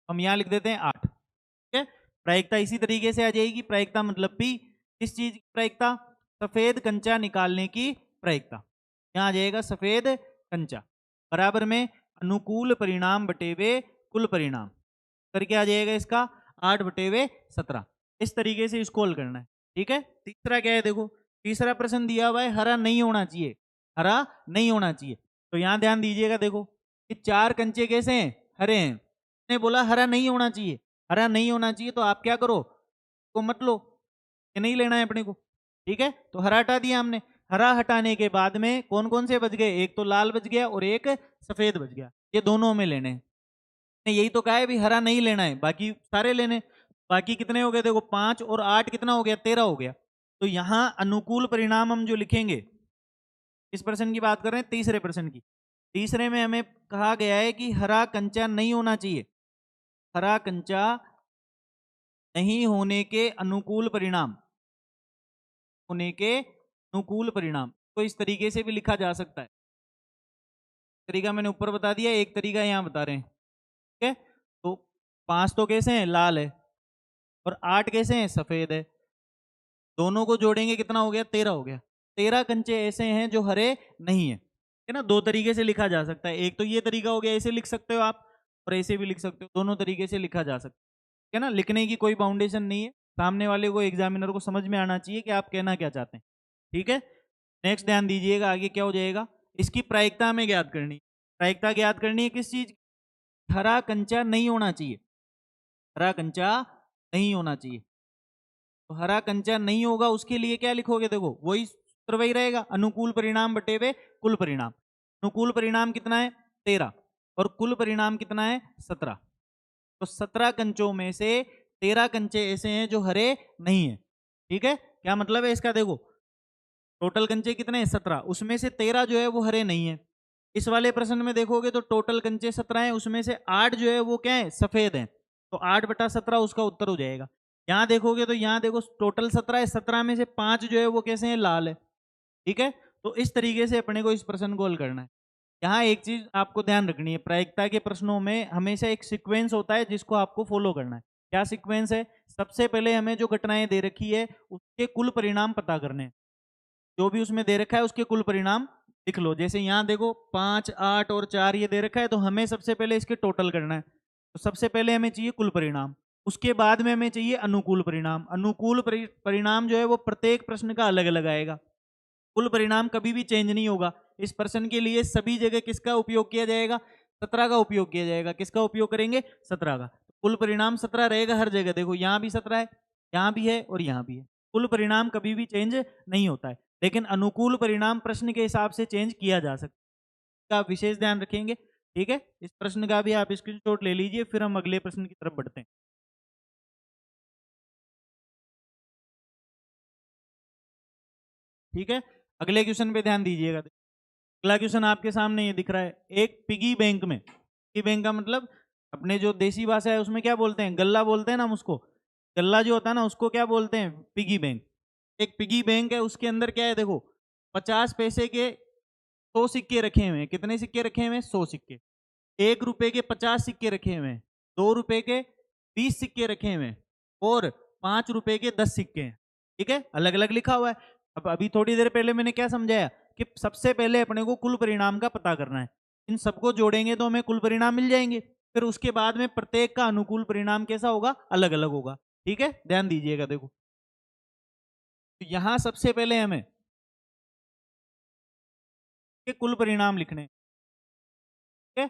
हम यहाँ लिख देते हैं 8, ठीक है। प्रायिकता इसी तरीके से आ जाएगी। प्रायिकता मतलब पी, किस चीज की प्रायिकता, सफेद कंचा निकालने की प्रायिकता। यहाँ आ जाएगा सफेद कंचा बराबर में अनुकूल परिणाम बटेवे कुल परिणाम, करके आ जाएगा इसका 8/17। इस तरीके से इसको हल करना है, ठीक है। तीसरा क्या है, देखो तीसरा प्रश्न दिया हुआ है हरा नहीं होना चाहिए, हरा नहीं होना चाहिए। तो यहाँ ध्यान दीजिएगा, देखो कि 4 कंचे कैसे हैं, हरे हैं। ने बोला हरा नहीं होना चाहिए, हरा नहीं होना चाहिए। तो आप क्या करो, को मत लो, ये नहीं लेना है अपने को, ठीक है। तो हरा हटा दिया हमने। हरा हटाने के बाद में कौन कौन से बच गए, एक तो लाल बच गया और एक सफेद बच गया। ये दोनों हमें लेने हैं। ने यही तो कहा है भी हरा नहीं लेना है, बाकी सारे लेने। बाकी कितने हो गए, देखो 5 और 8 कितना हो गया, 13 हो गया। तो यहाँ अनुकूल परिणाम हम जो लिखेंगे, इस प्रश्न की बात कर रहे हैं, तीसरे प्रश्न की। तीसरे में हमें कहा गया है कि हरा कंचा नहीं होना चाहिए, हरा कंचा नहीं होने के अनुकूल परिणाम, होने के अनुकूल परिणाम। तो इस तरीके से भी लिखा जा सकता है। तरीका मैंने ऊपर बता दिया, एक तरीका यहाँ बता रहे हैं, ठीक है। तो 5 तो कैसे हैं, लाल है। और 8 कैसे हैं, सफेद है। दोनों को जोड़ेंगे कितना हो गया, 13 हो गया। 13 कंचे ऐसे हैं जो हरे नहीं है, है ना, दो तरीके से लिखा जा सकता है। एक तो ये तरीका हो गया, ऐसे लिख सकते हो आप, और ऐसे भी लिख सकते हो, दोनों तरीके से लिखा जा सकता है ना। लिखने की कोई बाउंडेशन नहीं है, सामने वाले को एग्जामिनर को समझ में आना चाहिए कि आप कहना क्या चाहते हैं। ठीक है, नेक्स्ट ध्यान दीजिएगा, आगे क्या हो जाएगा, इसकी प्रायिकता हमें ज्ञात करनी। प्रायिकता ज्ञात करनी है किस चीज, हरा कंचा नहीं होना चाहिए, हरा कंचा नहीं होना चाहिए। तो हरा कंचा नहीं होगा, उसके लिए क्या लिखोगे, देखो वही सूत्र वही रहेगा, अनुकूल परिणाम बटे हुए कुल परिणाम। अनुकूल परिणाम कितना है, 13, और कुल परिणाम कितना है, 17। तो 17 कंचों में से 13 कंचे ऐसे हैं जो हरे नहीं है। ठीक है, क्या मतलब है इसका, देखो टोटल कंचे कितने हैं, 17, उसमें से 13 जो है वो हरे नहीं है। इस वाले प्रश्न में देखोगे तो टोटल कंचे 17 हैं, उसमें से 8 जो है वो क्या है, सफेद हैं। तो 8/17 उसका उत्तर हो जाएगा। यहाँ देखोगे तो यहाँ देखो टोटल 17 है, 17 में से 5 जो है वो कैसे हैं, लाल है। ठीक है, तो इस तरीके से अपने को इस प्रश्न को हल करना है। यहाँ एक चीज आपको ध्यान रखनी है, प्रायिकता के प्रश्नों में हमेशा एक सीक्वेंस होता है जिसको आपको फॉलो करना है। क्या सीक्वेंस है, सबसे पहले हमें जो घटनाएं दे रखी है उसके कुल परिणाम पता करने हैं। जो भी उसमें दे रखा है उसके कुल परिणाम लिख लो। जैसे यहाँ देखो 5, 8 और 4 ये दे रखा है, तो हमें सबसे पहले इसके टोटल करना है। तो सबसे पहले हमें चाहिए कुल परिणाम, उसके बाद में हमें चाहिए अनुकूल परिणाम। अनुकूल परिणाम जो है वो प्रत्येक प्रश्न का अलग अलग आएगा, कुल परिणाम कभी भी चेंज नहीं होगा। इस प्रश्न के लिए सभी जगह किसका उपयोग किया जाएगा, 17 का उपयोग किया जाएगा। किसका उपयोग करेंगे, 17 का। कुल परिणाम 17 रहेगा हर जगह, देखो यहाँ भी 17 है, यहाँ भी है और यहाँ भी है। कुल परिणाम कभी भी चेंज नहीं होता है, लेकिन अनुकूल परिणाम प्रश्न के हिसाब से चेंज किया जा सकता है, का विशेष ध्यान रखेंगे। ठीक है, इस प्रश्न का भी आप स्क्रीनशॉट ले लीजिए, फिर हम अगले प्रश्न की तरफ बढ़ते हैं। ठीक है, अगले क्वेश्चन पे ध्यान दीजिएगा। अगला क्वेश्चन आपके सामने ये दिख रहा है, एक पिगी बैंक में, पिगी बैंक का मतलब अपने जो देसी भाषा है उसमें क्या बोलते हैं, गल्ला बोलते हैं ना हम उसको। गल्ला जो होता है ना उसको क्या बोलते हैं, पिगी बैंक। एक पिगी बैंक है, उसके अंदर क्या है, देखो 50 पैसे के 100 सिक्के रखे हुए हैं। कितने सिक्के रखे हुए हैं, 100 सिक्के। 1 रुपए के 50 सिक्के रखे हुए हैं, 2 रुपए के 20 सिक्के रखे हुए हैं, और 5 रुपए के 10 सिक्के हैं। ठीक है, अलग अलग लिखा हुआ है। अब अभी थोड़ी देर पहले मैंने क्या समझाया कि सबसे पहले अपने को कुल परिणाम का पता करना है। इन सबको जोड़ेंगे तो हमें कुल परिणाम मिल जाएंगे, फिर उसके बाद में प्रत्येक का अनुकूल परिणाम कैसा होगा, अलग अलग होगा। ठीक है, ध्यान दीजिएगा। देखो तो यहां सबसे पहले हमें के कुल परिणाम लिखने हैं। ठीक है,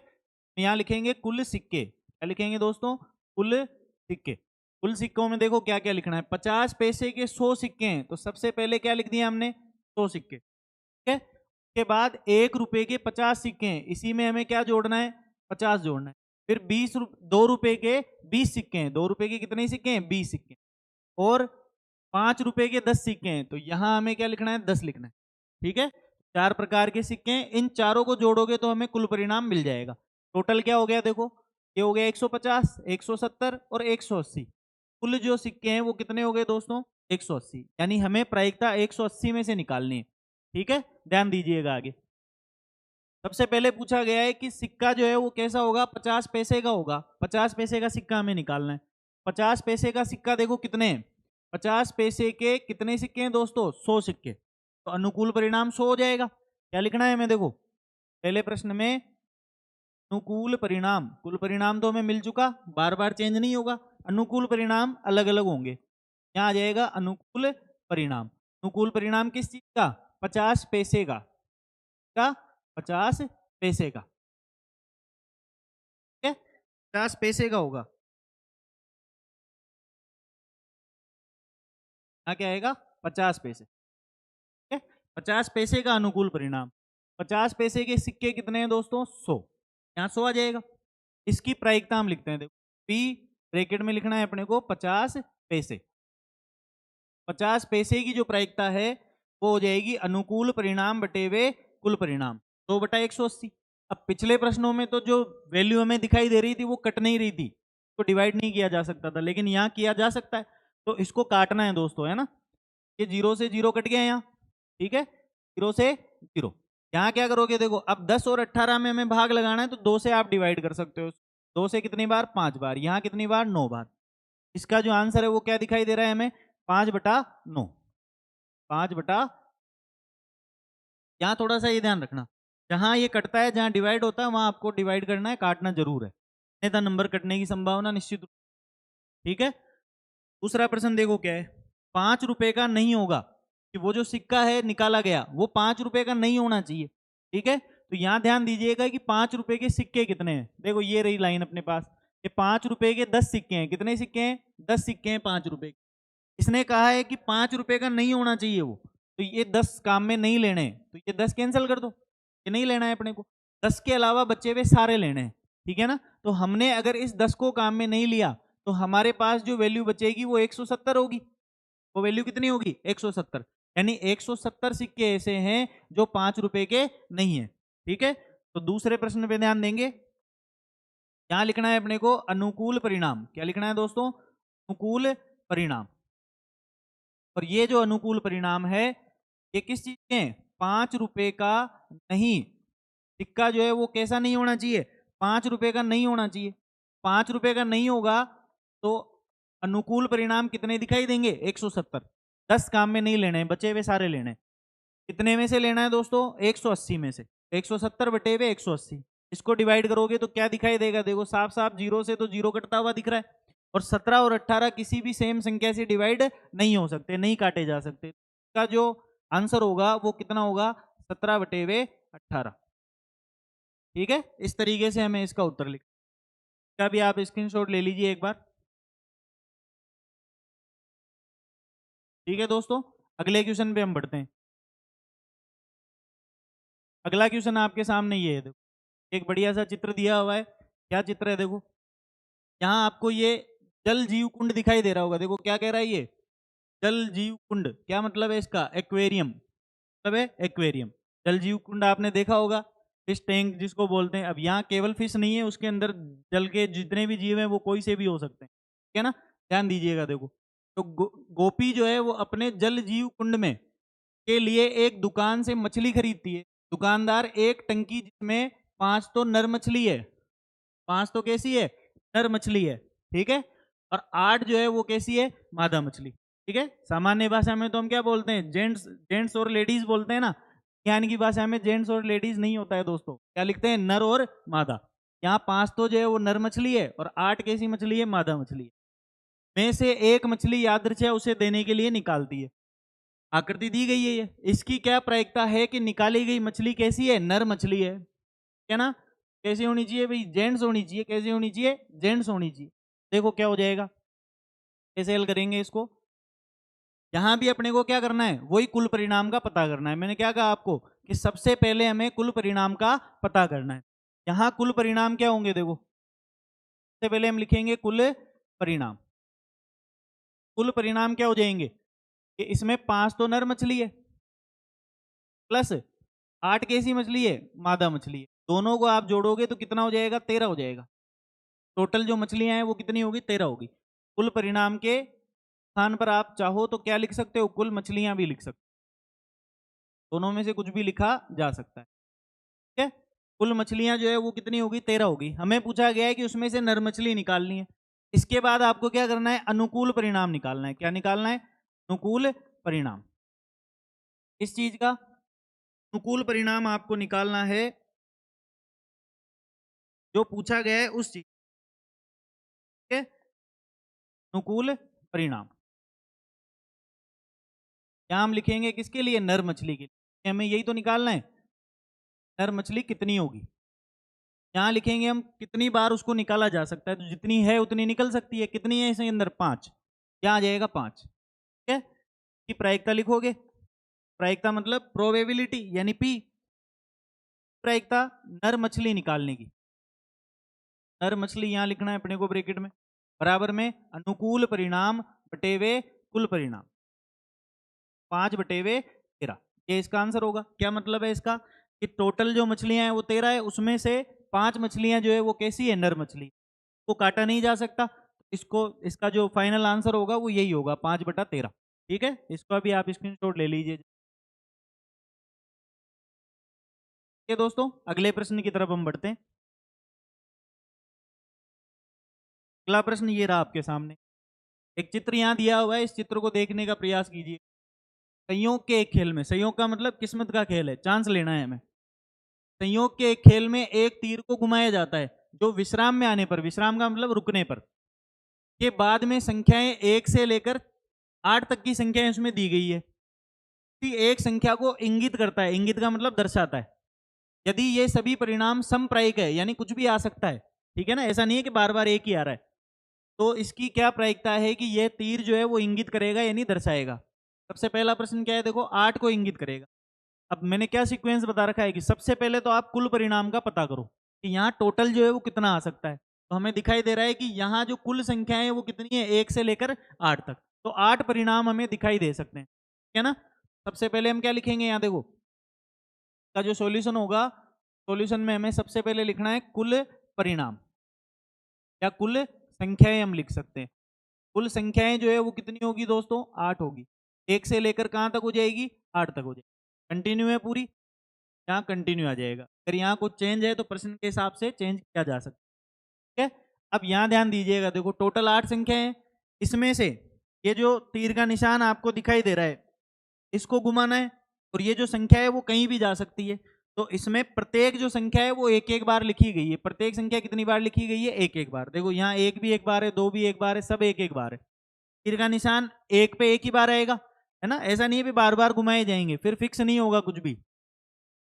यहाँ लिखेंगे कुल सिक्के। क्या लिखेंगे दोस्तों, कुल सिक्के। कुल सिक्कों में देखो क्या क्या लिखना है, 50 पैसे के 100 सिक्के हैं, तो सबसे पहले क्या लिख दिया हमने, 100 सिक्के। ठीक है, उसके बाद 1 रुपए के 50 सिक्के हैं, इसी में हमें क्या जोड़ना है, 50 जोड़ना है। फिर 2 रुपए के 20 सिक्के हैं, 2 रुपए के कितने सिक्के हैं, 20 सिक्के। और 5 रुपए के 10 सिक्के हैं, तो यहां हमें क्या लिखना है, 10 लिखना है। ठीक है, 4 प्रकार के सिक्के हैं, इन चारों को जोड़ोगे तो हमें कुल परिणाम मिल जाएगा। टोटल क्या हो गया, देखो ये हो गया 150, 170 और 180। कुल जो सिक्के हैं वो कितने हो गए दोस्तों, 180। यानी हमें प्रायिकता 180 में से निकालनी है। ठीक है, ध्यान दीजिएगा आगे। सबसे पहले पूछा गया है कि सिक्का जो है वो कैसा होगा, 50 पैसे का होगा। 50 पैसे का सिक्का हमें निकालना है। 50 पैसे का सिक्का देखो कितने हैं, 50 पैसे के कितने सिक्के हैं दोस्तों, 100 सिक्के। तो अनुकूल परिणाम 100 हो जाएगा। क्या लिखना है हमें, देखो पहले प्रश्न में अनुकूल परिणाम, कुल परिणाम तो हमें मिल चुका, बार बार चेंज नहीं होगा। अनुकूल परिणाम अलग अलग होंगे, यहाँ आ जाएगा अनुकूल परिणाम। अनुकूल परिणाम किस चीज का, 50 पैसे का 50 पैसे का। ठीक है, 50 पैसे का होगा। यहाँ क्या आएगा, 50 पैसे। ठीक है, 50 पैसे का अनुकूल परिणाम। 50 पैसे के सिक्के कितने हैं दोस्तों, 100। यहाँ 100 आ जाएगा। इसकी प्रायिकता हम लिखते हैं, देखो पी ब्रैकेट में लिखना है अपने को 50 पैसे। 50 पैसे की जो प्रायिकता है वो हो जाएगी अनुकूल परिणाम बटे हुए कुल परिणाम, 2/180। अब पिछले प्रश्नों में तो जो वैल्यू हमें दिखाई दे रही थी वो कट नहीं रही थी, तो डिवाइड नहीं किया जा सकता था, लेकिन यहाँ किया जा सकता है। तो इसको काटना है दोस्तों, है ना। ये 0 से 0 कट गया यहाँ। ठीक है, 0 से 0। यहाँ क्या करोगे, देखो अब 10 और 18 में हमें भाग लगाना है, तो 2 से आप डिवाइड कर सकते हो। 2 से कितनी बार, 5 बार। यहाँ कितनी बार, 9 बार। इसका जो आंसर है वो क्या दिखाई दे रहा है हमें, 5/9। 5 बटा, यहाँ थोड़ा सा ये ध्यान रखना, जहां ये कटता है, जहां डिवाइड होता है, वहां आपको डिवाइड करना है, काटना जरूर है, नहीं तो नंबर कटने की संभावना निश्चित ठीक है। दूसरा प्रश्न देखो क्या है, 5 रुपए का नहीं होगा कि वो जो सिक्का है निकाला गया वो 5 रुपए का नहीं होना चाहिए, ठीक है। तो यहां ध्यान दीजिएगा कि 5 रुपए के सिक्के कितने हैं। देखो ये रही लाइन अपने पास, ये 5 रुपए के 10 सिक्के हैं। कितने सिक्के हैं? 10 सिक्के हैं 5 रुपए के। इसने कहा है कि 5 रुपए का नहीं होना चाहिए वो, तो ये 10 काम में नहीं लेने हैं, तो ये 10 कैंसिल कर दो, ये नहीं लेना है अपने को। 10 के अलावा बचे हुए सारे लेने हैं, ठीक है ना। तो हमने अगर इस 10 को काम में नहीं लिया तो हमारे पास जो वैल्यू बचेगी वो 170 होगी। वो वैल्यू कितनी होगी? 170। यानी 170 सिक्के ऐसे हैं जो 5 रुपए के नहीं है, ठीक है। तो दूसरे प्रश्न पे ध्यान देंगे। यहां लिखना है अपने को अनुकूल परिणाम। क्या लिखना है दोस्तों? अनुकूल परिणाम। और ये जो अनुकूल परिणाम है ये किस चीज के हैं? 5 रुपए का नहीं। सिक्का जो है वो कैसा नहीं होना चाहिए? 5 रुपए का नहीं होना चाहिए। 5 रुपए का नहीं होगा तो अनुकूल परिणाम कितने दिखाई देंगे? 170। 10 काम में नहीं लेने हैं, बचे हुए सारे लेने हैं। कितने में से लेना है दोस्तों? 180 में से। 170 बटे हुए 180, इसको डिवाइड करोगे तो क्या दिखाई देगा? देखो साफ साफ जीरो से तो जीरो कटता हुआ दिख रहा है, और 17 और 18 किसी भी सेम संख्या से डिवाइड नहीं हो सकते, नहीं काटे जा सकते। इसका जो आंसर होगा वो कितना होगा? 17 बटे हुए 18, ठीक है। इस तरीके से हमें इसका उत्तर लिख, इसका भी आप स्क्रीनशॉट ले लीजिए एक बार, ठीक है दोस्तों। अगले क्वेश्चन पे हम बढ़ते हैं। अगला क्वेश्चन आपके सामने ये है, देखो एक बढ़िया सा चित्र दिया हुआ है। क्या चित्र है? देखो यहाँ आपको ये जल जीव कुंड दिखाई दे रहा होगा। देखो क्या कह रहा है ये? जल जीव कुंड। क्या मतलब है इसका? एक्वेरियम, मतलब है एक्वेरियम। जल जीव कुंड आपने देखा होगा, फिश टैंक जिसको बोलते हैं। अब यहाँ केवल फिश नहीं है, उसके अंदर जल के जितने भी जीव हैं वो कोई से भी हो सकते हैं, ठीक है ना। ध्यान दीजिएगा। देखो तो गोपी जो है वो अपने जल जीव कुंड में के लिए एक दुकान से मछली खरीदती है। दुकानदार एक टंकी जिसमें 5 तो नर मछली है, 5 तो कैसी है? नर मछली है, ठीक है। और 8 जो है वो कैसी है? मादा मछली, ठीक है। सामान्य भाषा में तो हम क्या बोलते हैं? जेंट्स, जेंट्स और लेडीज बोलते हैं ना। ज्ञान की भाषा में जेंट्स और लेडीज नहीं होता है दोस्तों, क्या लिखते हैं? नर और मादा। यहाँ 5 तो जो है वो नर मछली है और 8 कैसी मछली है? मादा मछली है। में से एक मछली यादृच्छा उसे देने के लिए निकालती है। आकृति दी गई है ये। इसकी क्या प्रायिकता है कि निकाली गई मछली कैसी है? नर मछली है ना। कैसी होनी चाहिए भाई? जेंट्स होनी चाहिए। कैसी होनी चाहिए? जेंट्स होनी चाहिए। देखो क्या हो जाएगा, कैसे हल करेंगे इसको। यहां भी अपने को क्या करना है? वही कुल परिणाम का पता करना है। मैंने क्या कहा आपको कि सबसे पहले हमें कुल परिणाम का पता करना है। यहां कुल परिणाम क्या होंगे? देखो सबसे पहले हम लिखेंगे कुल परिणाम। कुल परिणाम क्या हो जाएंगे कि इसमें 5 तो नर मछली है प्लस 8 कैसी मछली है? मादा मछली है। दोनों को आप जोड़ोगे तो कितना हो जाएगा? 13 हो जाएगा। टोटल जो मछलियां हैं वो कितनी होगी? 13 होगी। कुल परिणाम के स्थान पर आप चाहो तो क्या लिख सकते हो? कुल मछलियां भी लिख सकते हो। दोनों में से कुछ भी लिखा जा सकता है, ठीक है। कुल मछलियां जो है वो कितनी होगी? 13 होगी। हमें पूछा गया है कि उसमें से नर मछली निकालनी है। इसके बाद आपको क्या करना है? अनुकूल परिणाम निकालना है। क्या निकालना है? अनुकूल परिणाम। इस चीज का अनुकूल परिणाम आपको निकालना है जो पूछा गया है उस चीज, ठीक है। अनुकूल परिणाम यहां हम लिखेंगे किसके लिए? नर मछली के लिए। हमें यही तो निकालना है, नर मछली कितनी होगी। यहां लिखेंगे हम कितनी बार उसको निकाला जा सकता है, तो जितनी है उतनी निकल सकती है। कितनी है इसके अंदर? 5। क्या आ जाएगा? 5, ठीक है। की प्रायिकता लिखोगे। प्रायिकता मतलब प्रोबेबिलिटी, यानी पी। प्रायिकता नर मछली निकालने की। नर मछली यहां लिखना है अपने को ब्रैकेट में, बराबर में अनुकूल परिणाम बटेवे कुल परिणाम। 5/13, ये इसका आंसर होगा। क्या मतलब है इसका? कि टोटल जो मछलियां हैं वो 13 है, उसमें से 5 मछलियां जो है वो कैसी है? नर मछली। को काटा नहीं जा सकता, इसको इसका जो फाइनल आंसर होगा वो यही होगा, 5/13, ठीक है। इसको अभी आप स्क्रीनशॉट ले लीजिए। ठीक है दोस्तों, अगले प्रश्न की तरफ हम बढ़ते हैं। अगला प्रश्न ये रहा आपके सामने। एक चित्र यहाँ दिया हुआ है, इस चित्र को देखने का प्रयास कीजिए। संयोग के एक खेल में, संयोग का मतलब किस्मत का खेल है, चांस लेना है हमें। संयोग के एक खेल में एक तीर को घुमाया जाता है जो विश्राम में आने पर, विश्राम का मतलब रुकने पर, के बाद में संख्याएं 1 से लेकर 8 तक की संख्याएं उसमें दी गई है। कि एक संख्या को इंगित करता है, इंगित का मतलब दर्शाता है, यदि ये सभी परिणाम समप्रायिक है, यानी कुछ भी आ सकता है, ठीक है ना, ऐसा नहीं है कि बार बार एक ही आ रहा है, तो इसकी क्या प्रायिकता है कि ये तीर जो है वो इंगित करेगा यानी दर्शाएगा। सबसे पहला प्रश्न क्या है, देखो 8 को इंगित करेगा। अब मैंने क्या सीक्वेंस बता रखा है कि सबसे पहले तो आप कुल परिणाम का पता करो कि यहाँ टोटल जो है वो कितना आ सकता है। तो हमें दिखाई दे रहा है कि यहाँ जो कुल संख्या है वो कितनी है, 1 से लेकर 8 तक, तो 8 परिणाम हमें दिखाई दे सकते हैं, ठीक है ना। सबसे पहले हम क्या लिखेंगे, यहाँ देखो का जो सॉल्यूशन होगा, सॉल्यूशन में हमें सबसे पहले लिखना है कुल परिणाम या कुल संख्याएं हम लिख सकते हैं। कुल संख्याएं जो है वो कितनी होगी दोस्तों, 8 होगी। 1 से लेकर कहाँ तक हो जाएगी, 8 तक हो जाएगी। कंटिन्यू है पूरी, यहाँ कंटिन्यू आ जाएगा। अगर यहाँ कुछ चेंज है तो प्रश्न के हिसाब से चेंज किया जा सकता है, ठीक है। अब यहाँ ध्यान दीजिएगा, देखो टोटल 8 संख्या है, इसमें से ये जो तीर का निशान आपको दिखाई दे रहा है इसको घुमाना है, और ये जो संख्या है वो कहीं भी जा सकती है। तो इसमें प्रत्येक जो संख्या है वो एक एक बार लिखी गई है। प्रत्येक संख्या कितनी बार लिखी गई है, एक एक बार। देखो यहाँ एक भी एक बार है, दो भी एक बार है, सब एक एक बार है। तीर का निशान एक पे एक ही बार आएगा, है ना, ऐसा नहीं है बार बार घुमाए जाएंगे, फिर फिक्स नहीं होगा कुछ भी।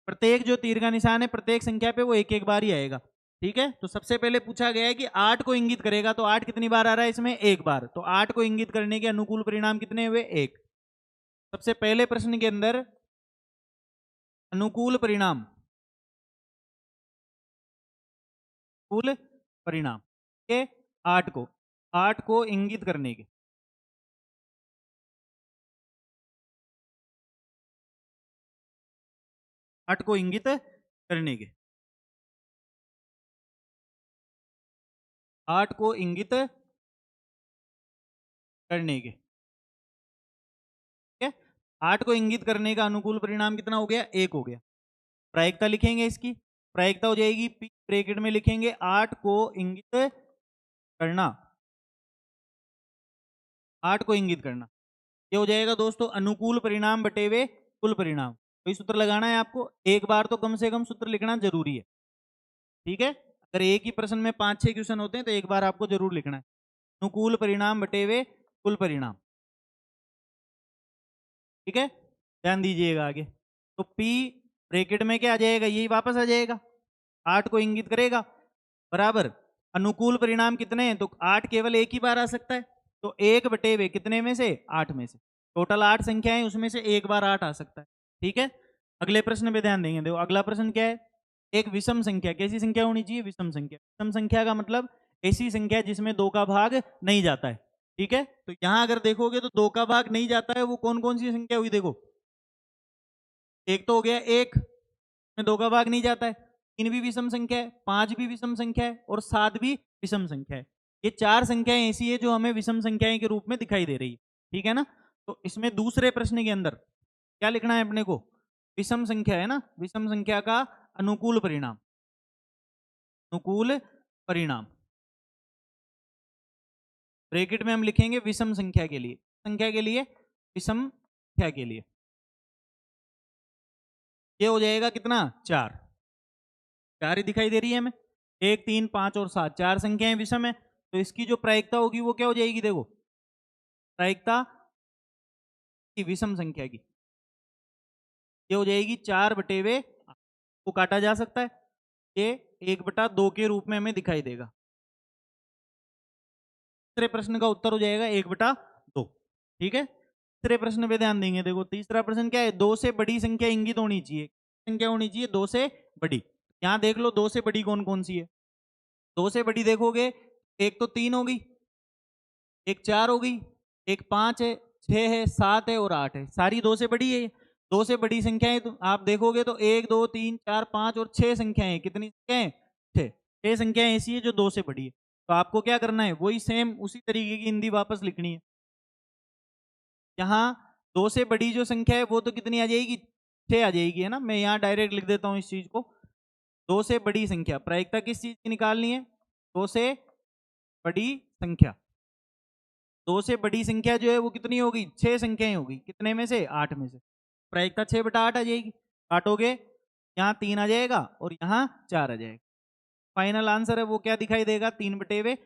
प्रत्येक जो तीर का निशान है प्रत्येक संख्या पे वो एक एक बार ही आएगा, ठीक है। तो सबसे पहले पूछा गया है कि 8 को इंगित करेगा, तो 8 कितनी बार आ रहा है इसमें, एक बार। तो 8 को इंगित करने के अनुकूल परिणाम कितने हुए, एक। सबसे पहले प्रश्न के अंदर अनुकूल परिणाम, कुल परिणाम के 8 को इंगित करने के, 8 को इंगित करने के, 8 को इंगित करने के, ठीक है। 8 को इंगित करने का अनुकूल परिणाम कितना हो गया, एक हो गया। प्रायिकता लिखेंगे इसकी, प्रायिकता हो जाएगी पी ब्रैकेट में लिखेंगे 8 को इंगित करना, 8 को इंगित करना, ये हो जाएगा दोस्तों अनुकूल परिणाम बटे हुए कुल परिणाम। कोई सूत्र लगाना है आपको, एक बार तो कम से कम सूत्र लिखना जरूरी है, ठीक है। अगर एक ही प्रश्न में 5-6 क्वेश्चन होते हैं तो एक बार आपको जरूर लिखना है, अनुकूल परिणाम बटे हुए कुल परिणाम, ठीक है। ध्यान दीजिएगा आगे, तो P ब्रैकेट में क्या आ जाएगा, यही वापस आ जाएगा, 8 को इंगित करेगा, बराबर अनुकूल परिणाम कितने हैं, तो 8 केवल एक ही बार आ सकता है, तो 1 बटे वे कितने में से, 8 में से। टोटल 8 संख्याएं, उसमें से एक बार 8 आ सकता है, ठीक है। अगले प्रश्न पे ध्यान देंगे, देखो अगला प्रश्न क्या है, एक विषम संख्या, कैसी संख्या होनी चाहिए, विषम संख्या। विषम संख्या का मतलब ऐसी संख्या जिसमें 2 का भाग नहीं जाता है, ठीक है। तो यहां अगर देखोगे तो 2 का भाग नहीं जाता है, वो कौन कौन सी संख्या हुई, देखो एक तो हो गया, एक में 2 का भाग नहीं जाता है, 3 भी विषम संख्या है, 5 भी विषम संख्या है, और 7 भी विषम संख्या है। ये 4 संख्याएं ऐसी है जो हमें विषम संख्याएं के रूप में दिखाई दे रही है, ठीक है ना। तो इसमें दूसरे प्रश्न के अंदर क्या लिखना है अपने को, विषम संख्या है ना, विषम संख्या का अनुकूल परिणाम, अनुकूल परिणाम ब्रैकेट में हम लिखेंगे विषम संख्या के लिए, संख्या के लिए, विषम संख्या के लिए, ये हो जाएगा कितना, 4। 4 ही दिखाई दे रही है हमें, 1, 3, 5 और 7, 4 संख्याएं विषम है, तो इसकी जो प्रायिकता होगी वो क्या हो जाएगी, देखो प्रायिकता की विषम संख्या की, ये हो जाएगी 4 बटे वे, को काटा जा सकता है, ये 1/2 के रूप में हमें दिखाई देगा। तीसरे प्रश्न का उत्तर हो जाएगा 1/2, ठीक है। तीसरे प्रश्न पे ध्यान देंगे, देखो तीसरा प्रश्न क्या है, 2 से बड़ी संख्या इंगित होनी चाहिए, संख्या होनी चाहिए 2 से बड़ी। यहाँ देख लो 2 से बड़ी कौन कौन सी है, 2 से बड़ी देखोगे, एक तो 3 हो गई, एक 4 हो गई, एक 5 है, 6 है, 7 है और 8 है, सारी 2 से बड़ी है। 2 से बड़ी संख्याएं तो आप देखोगे तो 1, 2, 3, 4, 5 और 6 संख्याएं, कितनी संख्याएं, 6। 6 संख्याएं ऐसी है जो 2 से बड़ी है, तो आपको क्या करना है, वही सेम उसी तरीके की हिंदी वापस लिखनी है। यहाँ 2 से बड़ी जो संख्या है वो तो कितनी आ जाएगी, 6 आ जाएगी, है ना। मैं यहाँ डायरेक्ट लिख देता हूँ इस चीज को, 2 से बड़ी संख्या, प्रायिकता किस चीज की निकालनी है, 2 से बड़ी संख्या। 2 से बड़ी संख्या जो है वो कितनी होगी, 6 संख्याएं होगी, कितने में से, 8 में से। प्रायिकता 6/8 आ जाएगी, काटोगे यहाँ 3 आ जाएगा और यहाँ 4 आ जाएगा। फाइनल आंसर है वो क्या दिखाई देगा, 3/।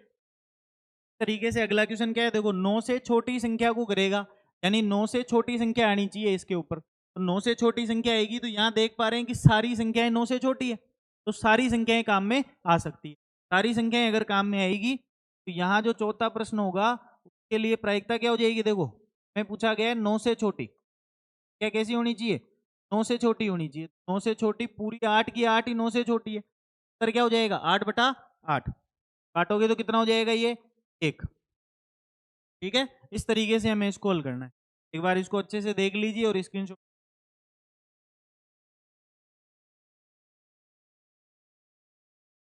तरीके से अगला क्वेश्चन क्या है, देखो 9 से छोटी संख्या को करेगा, यानी 9 से छोटी संख्या आनी चाहिए इसके ऊपर। तो 9 से छोटी संख्या आएगी, तो यहाँ देख पा रहे हैं कि सारी संख्याएं 9 से छोटी है, तो सारी संख्याएं काम में आ सकती है। सारी संख्याएं अगर काम में आएगी तो यहाँ जो चौथा प्रश्न होगा उसके लिए प्रायिकता क्या हो जाएगी, देखो मैं पूछा गया है 9 से छोटी, क्या कैसी होनी चाहिए, 9 से छोटी होनी चाहिए। 9 से छोटी पूरी 8 की 8 ही 9 से छोटी है, सर क्या हो जाएगा 8/8। काटोगे तो कितना हो जाएगा ये 1। ठीक है, इस तरीके से हमें इसको हल करना है। एक बार इसको अच्छे से देख लीजिए और स्क्रीनशॉट।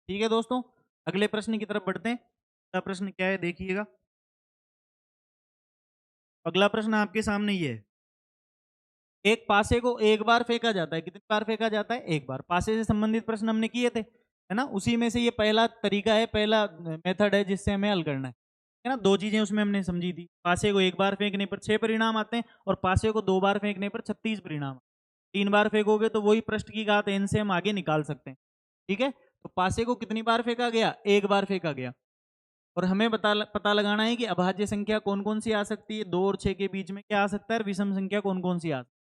ठीक है दोस्तों, अगले प्रश्न की तरफ बढ़ते हैं। अगला प्रश्न क्या है देखिएगा। अगला प्रश्न आपके सामने ये है, एक पासे को एक बार फेंका जाता है, कितनी बार फेंका जाता है, एक बार। पासे से संबंधित प्रश्न हमने किए थे, है ना, उसी में से ये पहला तरीका है, पहला मेथड है जिससे हमें हल करना है ना। दो चीजें उसमें हमने समझी थी, पासे को एक बार फेंकने पर 6 परिणाम आते हैं और पासे को 2 बार फेंकने पर 36 परिणाम। 3 बार फेंकोगे तो वही पृष्ठ की घात n से हम आगे निकाल सकते हैं। ठीक है, तो पासे को कितनी बार फेंका गया, एक बार फेंका गया। और हमें पता लगाना है कि अभाज्य संख्या कौन कौन सी आ सकती है, 2 और 6 के बीच में क्या आ सकता है, और विषम संख्या कौन कौन सी आ सकती है।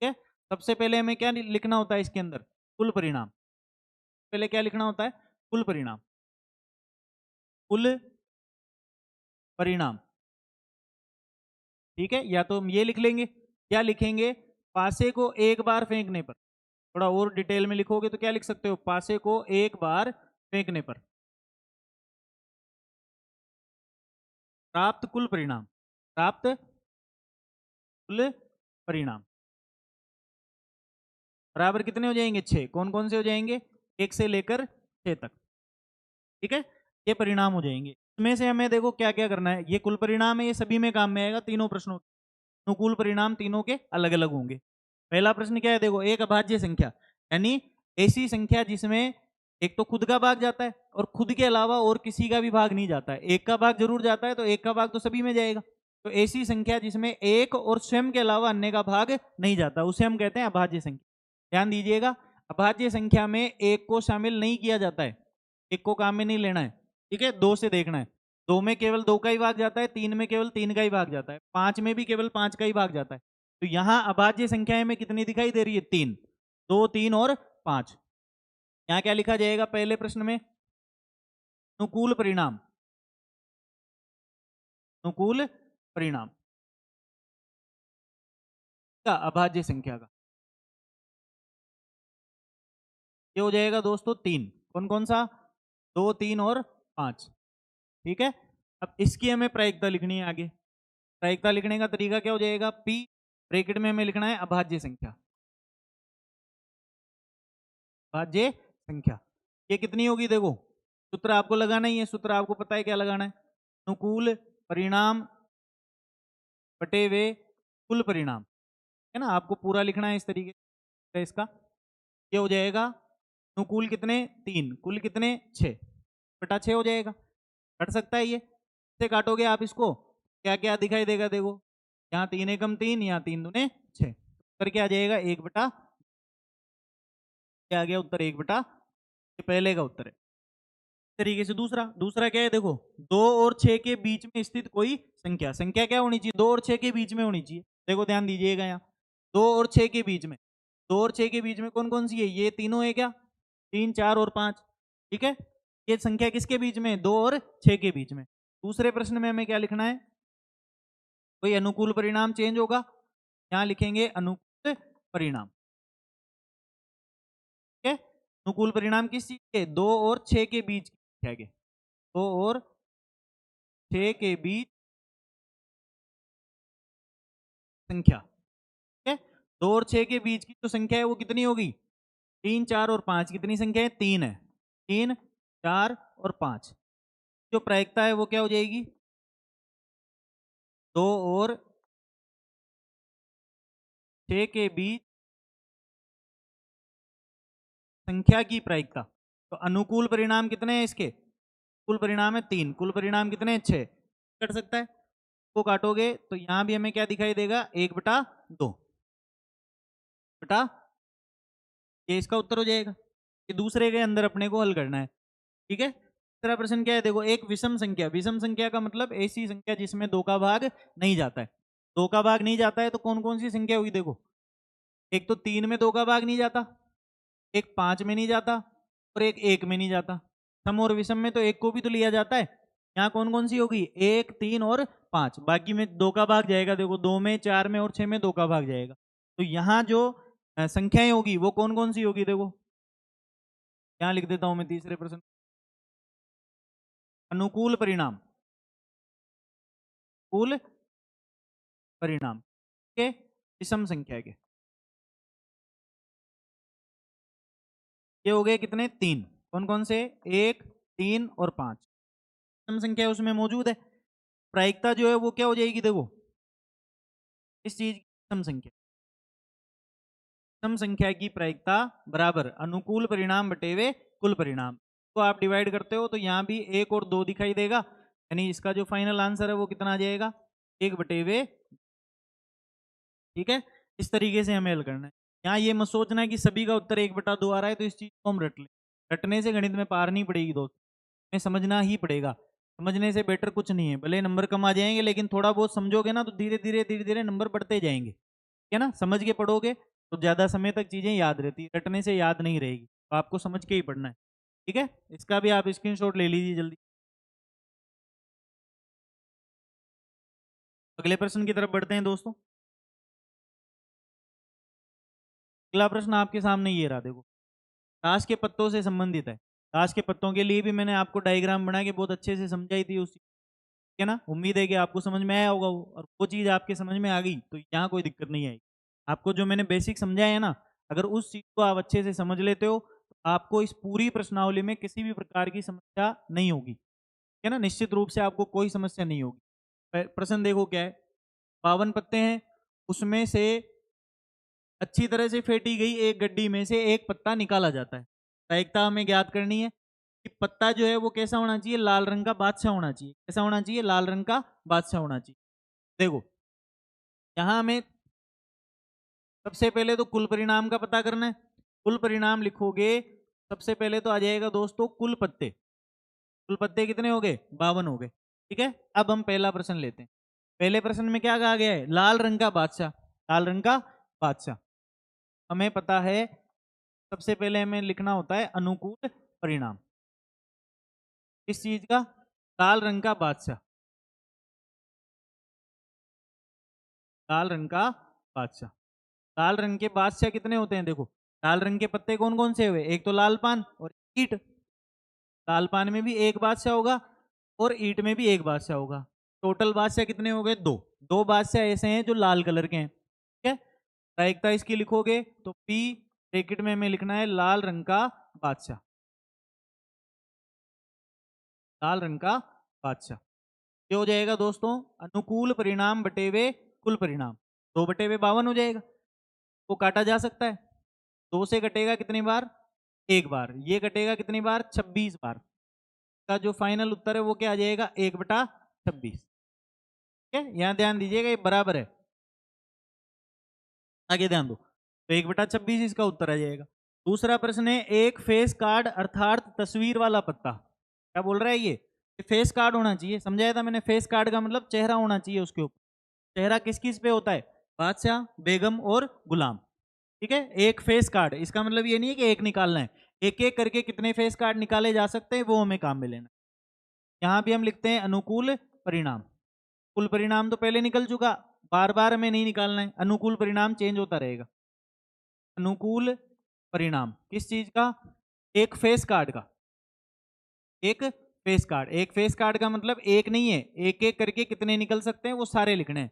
ठीक है, सबसे पहले हमें क्या लिखना होता है इसके अंदर, कुल परिणाम। पहले क्या लिखना होता है, कुल परिणाम। कुल परिणाम, ठीक है, या तो हम ये लिख लेंगे, क्या लिखेंगे, पासे को एक बार फेंकने पर। थोड़ा और डिटेल में लिखोगे तो क्या लिख सकते हो, पासे को एक बार फेंकने पर प्राप्त कुल परिणाम। प्राप्त कुल परिणाम बराबर कितने हो जाएंगे, 6। कौन कौन से हो जाएंगे, 1 से लेकर 6 तक। ठीक है, ये परिणाम हो जाएंगे। इसमें से हमें देखो क्या क्या करना है, ये कुल परिणाम है, ये सभी में काम में आएगा, तीनों प्रश्नों। अनुकूल परिणाम तीनों के अलग अलग होंगे। पहला प्रश्न क्या है, देखो एक अभाज्य संख्या, यानी ऐसी संख्या जिसमें एक तो खुद का भाग जाता है और खुद के अलावा और किसी का भी भाग नहीं जाता है। एक का भाग जरूर जाता है, तो एक का भाग तो सभी में जाएगा। तो ऐसी संख्या जिसमें एक और स्वयं के अलावा अन्य का भाग नहीं जाता, उसे हम कहते हैं अभाज्य संख्या। ध्यान दीजिएगा, अभाज्य संख्या में एक को शामिल नहीं किया जाता है, एक को काम में नहीं लेना है। ठीक है, दो से देखना है, 2 में केवल 2 का ही भाग जाता है, 3 में केवल 3 का ही भाग जाता है, 5 में भी केवल 5 का ही भाग जाता है। तो यहाँ अभाज्य संख्याएं में कितनी दिखाई दे रही है, 3। 2, 3 और 5। यहाँ क्या लिखा जाएगा पहले प्रश्न में, अनुकूल परिणाम। अनुकूल परिणाम का अभाज्य संख्या का ये हो जाएगा दोस्तों 3। कौन कौन सा, 2, 3 और 5। ठीक है, अब इसकी हमें प्रायिकता लिखनी है आगे। प्रायिकता लिखने का तरीका क्या हो जाएगा, P ब्रैकेट में हमें लिखना है अभाज्य संख्या। भाज्य संख्या ये कितनी होगी, देखो सूत्र आपको लगाना ही है, सूत्र आपको पता है क्या लगाना है, अनुकूल परिणाम बटे वे कुल परिणाम, है ना। आपको पूरा लिखना है इस तरीके से इसका। ये हो जाएगा अनुकूल कितने 3, कुल कितने 6/6 हो जाएगा। कट सकता है ये, से काटोगे आप इसको, क्या क्या दिखाई देगा, देखो यहाँ 3 एकम 3, यहाँ 3 दूने 6। उत्तर क्या आ जाएगा, 1/, क्या आ गया उत्तर 1/, ये पहले का उत्तर है। तरीके से दूसरा दूसरा क्या है, देखो 2 और 6 के बीच में स्थित कोई संख्या, संख्या क्या होनी चाहिए, 2 और 6 के बीच में होनी चाहिए। देखो ध्यान दीजिएगा, यहाँ 2 और 6 के बीच में, 2 और 6 के बीच में कौन कौन सी है, ये तीनों है क्या, 3, 4 और 5। ठीक है, ये संख्या किसके बीच में, 2 और 6 के बीच में। दूसरे प्रश्न में हमें क्या लिखना है, कोई अनुकूल परिणाम चेंज होगा, यहाँ लिखेंगे अनुकूल परिणाम। ठीक है, अनुकूल परिणाम किस चीज के, 2 और 6 के बीच की संख्या के, 2 और 6 के बीच संख्या। ठीक है, 2 और 6 के बीच की जो संख्या है वो कितनी होगी, 3, 4 और 5। कितनी संख्या है, 3 है, 3, 4 और 5। जो प्रायिकता है वो क्या हो जाएगी, 2 और 6 के बीच संख्या की प्रायिकता। तो अनुकूल परिणाम कितने हैं इसके, कुल परिणाम है 3, कुल परिणाम कितने हैं 6। कट सकता है, को काटोगे तो यहां भी हमें क्या दिखाई देगा, 1/2 बटा ये इसका उत्तर हो जाएगा। कि दूसरे के अंदर अपने को हल करना है। ठीक है, तीसरा प्रश्न क्या है, देखो एक विषम संख्या, विषम संख्या का मतलब ऐसी संख्या जिसमें दो का भाग नहीं जाता है। दो का भाग नहीं जाता है तो कौन कौन सी संख्या हुई, देखो एक तो 3 में दो का भाग नहीं जाता, एक 5 में नहीं जाता और एक 1 में नहीं जाता। सम और विषम में तो एक को भी तो लिया जाता है। यहाँ कौन कौन सी होगी, 1, 3 और 5, बाकी में दो का भाग जाएगा, देखो 2 में, 4 में और 6 में दो का भाग जाएगा। तो यहाँ जो संख्याएं होगी वो कौन कौन सी होगी, देखो यहाँ लिख देता हूं मैं तीसरे प्रश्न, अनुकूल परिणाम, कुल परिणाम के विषम संख्या के, ये हो गए कितने, 3। कौन कौन से, 1, 3 और 5 विषम संख्या उसमें मौजूद है। प्रायिकता जो है वो क्या हो जाएगी, देखो इस चीज की विषम संख्या, विषम संख्या की प्रायिकता बराबर अनुकूल परिणाम बटे हुए कुल परिणाम। तो आप डिवाइड करते हो तो यहाँ भी 1 और 2 दिखाई देगा, यानी इसका जो फाइनल आंसर है वो कितना आ जाएगा, 1 बटे हुए। ठीक है, इस तरीके से हमें हल करना है। यहाँ ये मत सोचना कि सभी का उत्तर 1/2 आ रहा है तो इस चीज को हम रट लें। रटने से गणित में पार नहीं पड़ेगी दोस्त, हमें समझना ही पड़ेगा। समझने से बेटर कुछ नहीं है, भले नंबर कम आ जाएंगे लेकिन थोड़ा बहुत समझोगे ना तो धीरे धीरे नंबर बढ़ते जाएंगे। ठीक है ना, समझ के पढ़ोगे तो ज्यादा समय तक चीजें याद रहती है, रटने से याद नहीं रहेगी, तो आपको समझ के ही पढ़ना है। ठीक है, इसका भी आप स्क्रीनशॉट ले लीजिए जल्दी। अगले प्रश्न की तरफ बढ़ते हैं दोस्तों। अगला प्रश्न आपके सामने ये रहा, देखो ताश के पत्तों से संबंधित है। ताश के पत्तों के लिए भी मैंने आपको डायग्राम बना के बहुत अच्छे से समझाई थी उसी, ठीक है ना, उम्मीद है कि आपको समझ में आया होगा वो, और वो चीज़ आपके समझ में आ गई तो यहाँ कोई दिक्कत नहीं आएगी। आपको जो मैंने बेसिक समझाया है ना, अगर उस चीज़ को आप अच्छे से समझ लेते हो तो आपको इस पूरी प्रश्नावली में किसी भी प्रकार की समस्या नहीं होगी। ठीक है ना, निश्चित रूप से आपको कोई समस्या नहीं होगी। प्रश्न देखो क्या है, 52 पत्ते हैं, उसमें से अच्छी तरह से फेंटी गई एक गड्डी में से एक पत्ता निकाला जाता है। प्रायिकता हमें ज्ञात करनी है कि पत्ता जो है वो कैसा होना चाहिए, लाल रंग का बादशाह होना चाहिए। कैसा होना चाहिए, लाल रंग का बादशाह होना चाहिए। देखो यहाँ हमें सबसे पहले तो कुल परिणाम का पता करना है। कुल परिणाम लिखोगे, सबसे पहले तो आ जाएगा दोस्तों कुल पत्ते। कुल पत्ते कितने हो गए, 52 हो गए। ठीक है, अब हम पहला प्रश्न लेते हैं। पहले प्रश्न में क्या कहा गया है, लाल रंग का बादशाह, लाल रंग का बादशाह। हमें पता है सबसे पहले हमें लिखना होता है अनुकूल परिणाम, किस चीज का, लाल रंग का बादशाह, लाल रंग का बादशाह। लाल रंग के बादशाह कितने होते हैं, देखो लाल रंग के पत्ते कौन कौन से हुए, एक तो लाल पान और ईट। लाल पान में भी एक बादशाह होगा और ईट में भी एक बादशाह होगा। टोटल बादशाह कितने हो गए, दो। दो बादशाह ऐसे हैं जो लाल कलर के हैं। ठीक है, प्रायिकता इसकी लिखोगे तो पी ब्रैकेट में हमें लिखना है लाल रंग का बादशाह, लाल रंग का बादशाह। ये हो जाएगा दोस्तों अनुकूल परिणाम बटे हुए कुल परिणाम, 2/52 हो जाएगा। वो काटा जा सकता है, 2 से कटेगा कितनी बार, एक बार। ये कटेगा कितनी बार, 26 बार। का जो फाइनल उत्तर है वो क्या आ जाएगा, 1/26। ठीक है, यहाँ ध्यान दीजिएगा ये बराबर है, आगे ध्यान दो। तो 1/26 इसका उत्तर आ जाएगा। दूसरा प्रश्न है, एक फेस कार्ड अर्थात तस्वीर वाला पत्ता, क्या बोल रहा है ये, फेस कार्ड होना चाहिए। समझाया था मैंने, फेस कार्ड का मतलब चेहरा होना चाहिए उसके ऊपर। चेहरा किस किस पे होता है, बादशाह, बेगम और गुलाम। ठीक है, एक फेस कार्ड, इसका मतलब ये नहीं है कि एक निकालना है, एक एक करके कितने फेस कार्ड निकाले जा सकते हैं वो हमें काम में लेना। यहाँ भी हम लिखते हैं अनुकूल परिणाम। कुल परिणाम तो पहले निकल चुका, बार बार हमें नहीं निकालना है, अनुकूल परिणाम चेंज होता रहेगा। अनुकूल परिणाम किस चीज का, एक फेस कार्ड का, एक फेस कार्ड। एक फेस कार्ड का मतलब एक नहीं है, एक एक करके कितने निकल सकते हैं वो सारे लिखने हैं।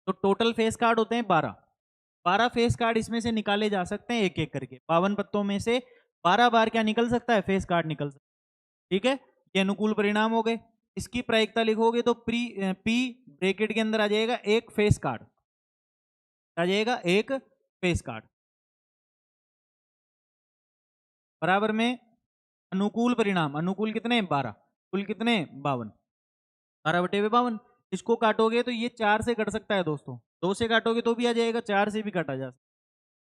तो टोटल फेस कार्ड होते हैं 12। 12 फेस कार्ड इसमें से निकाले जा सकते हैं एक एक करके। 52 पत्तों में से 12 बार क्या निकल सकता है, फेस कार्ड निकल सकता है। ठीक है, ये अनुकूल परिणाम हो गए। इसकी प्रायिकता लिखोगे तो पी ब्रैकेट के अंदर आ जाएगा एक फेस कार्ड, आ जाएगा एक फेस कार्ड बराबर में अनुकूल परिणाम। अनुकूल कितने, 12, कुल कितने, 52, 12/52। इसको काटोगे तो ये 4 से कट सकता है दोस्तों, 2 से काटोगे तो भी आ जाएगा, 4 से भी काटा जा सकता है।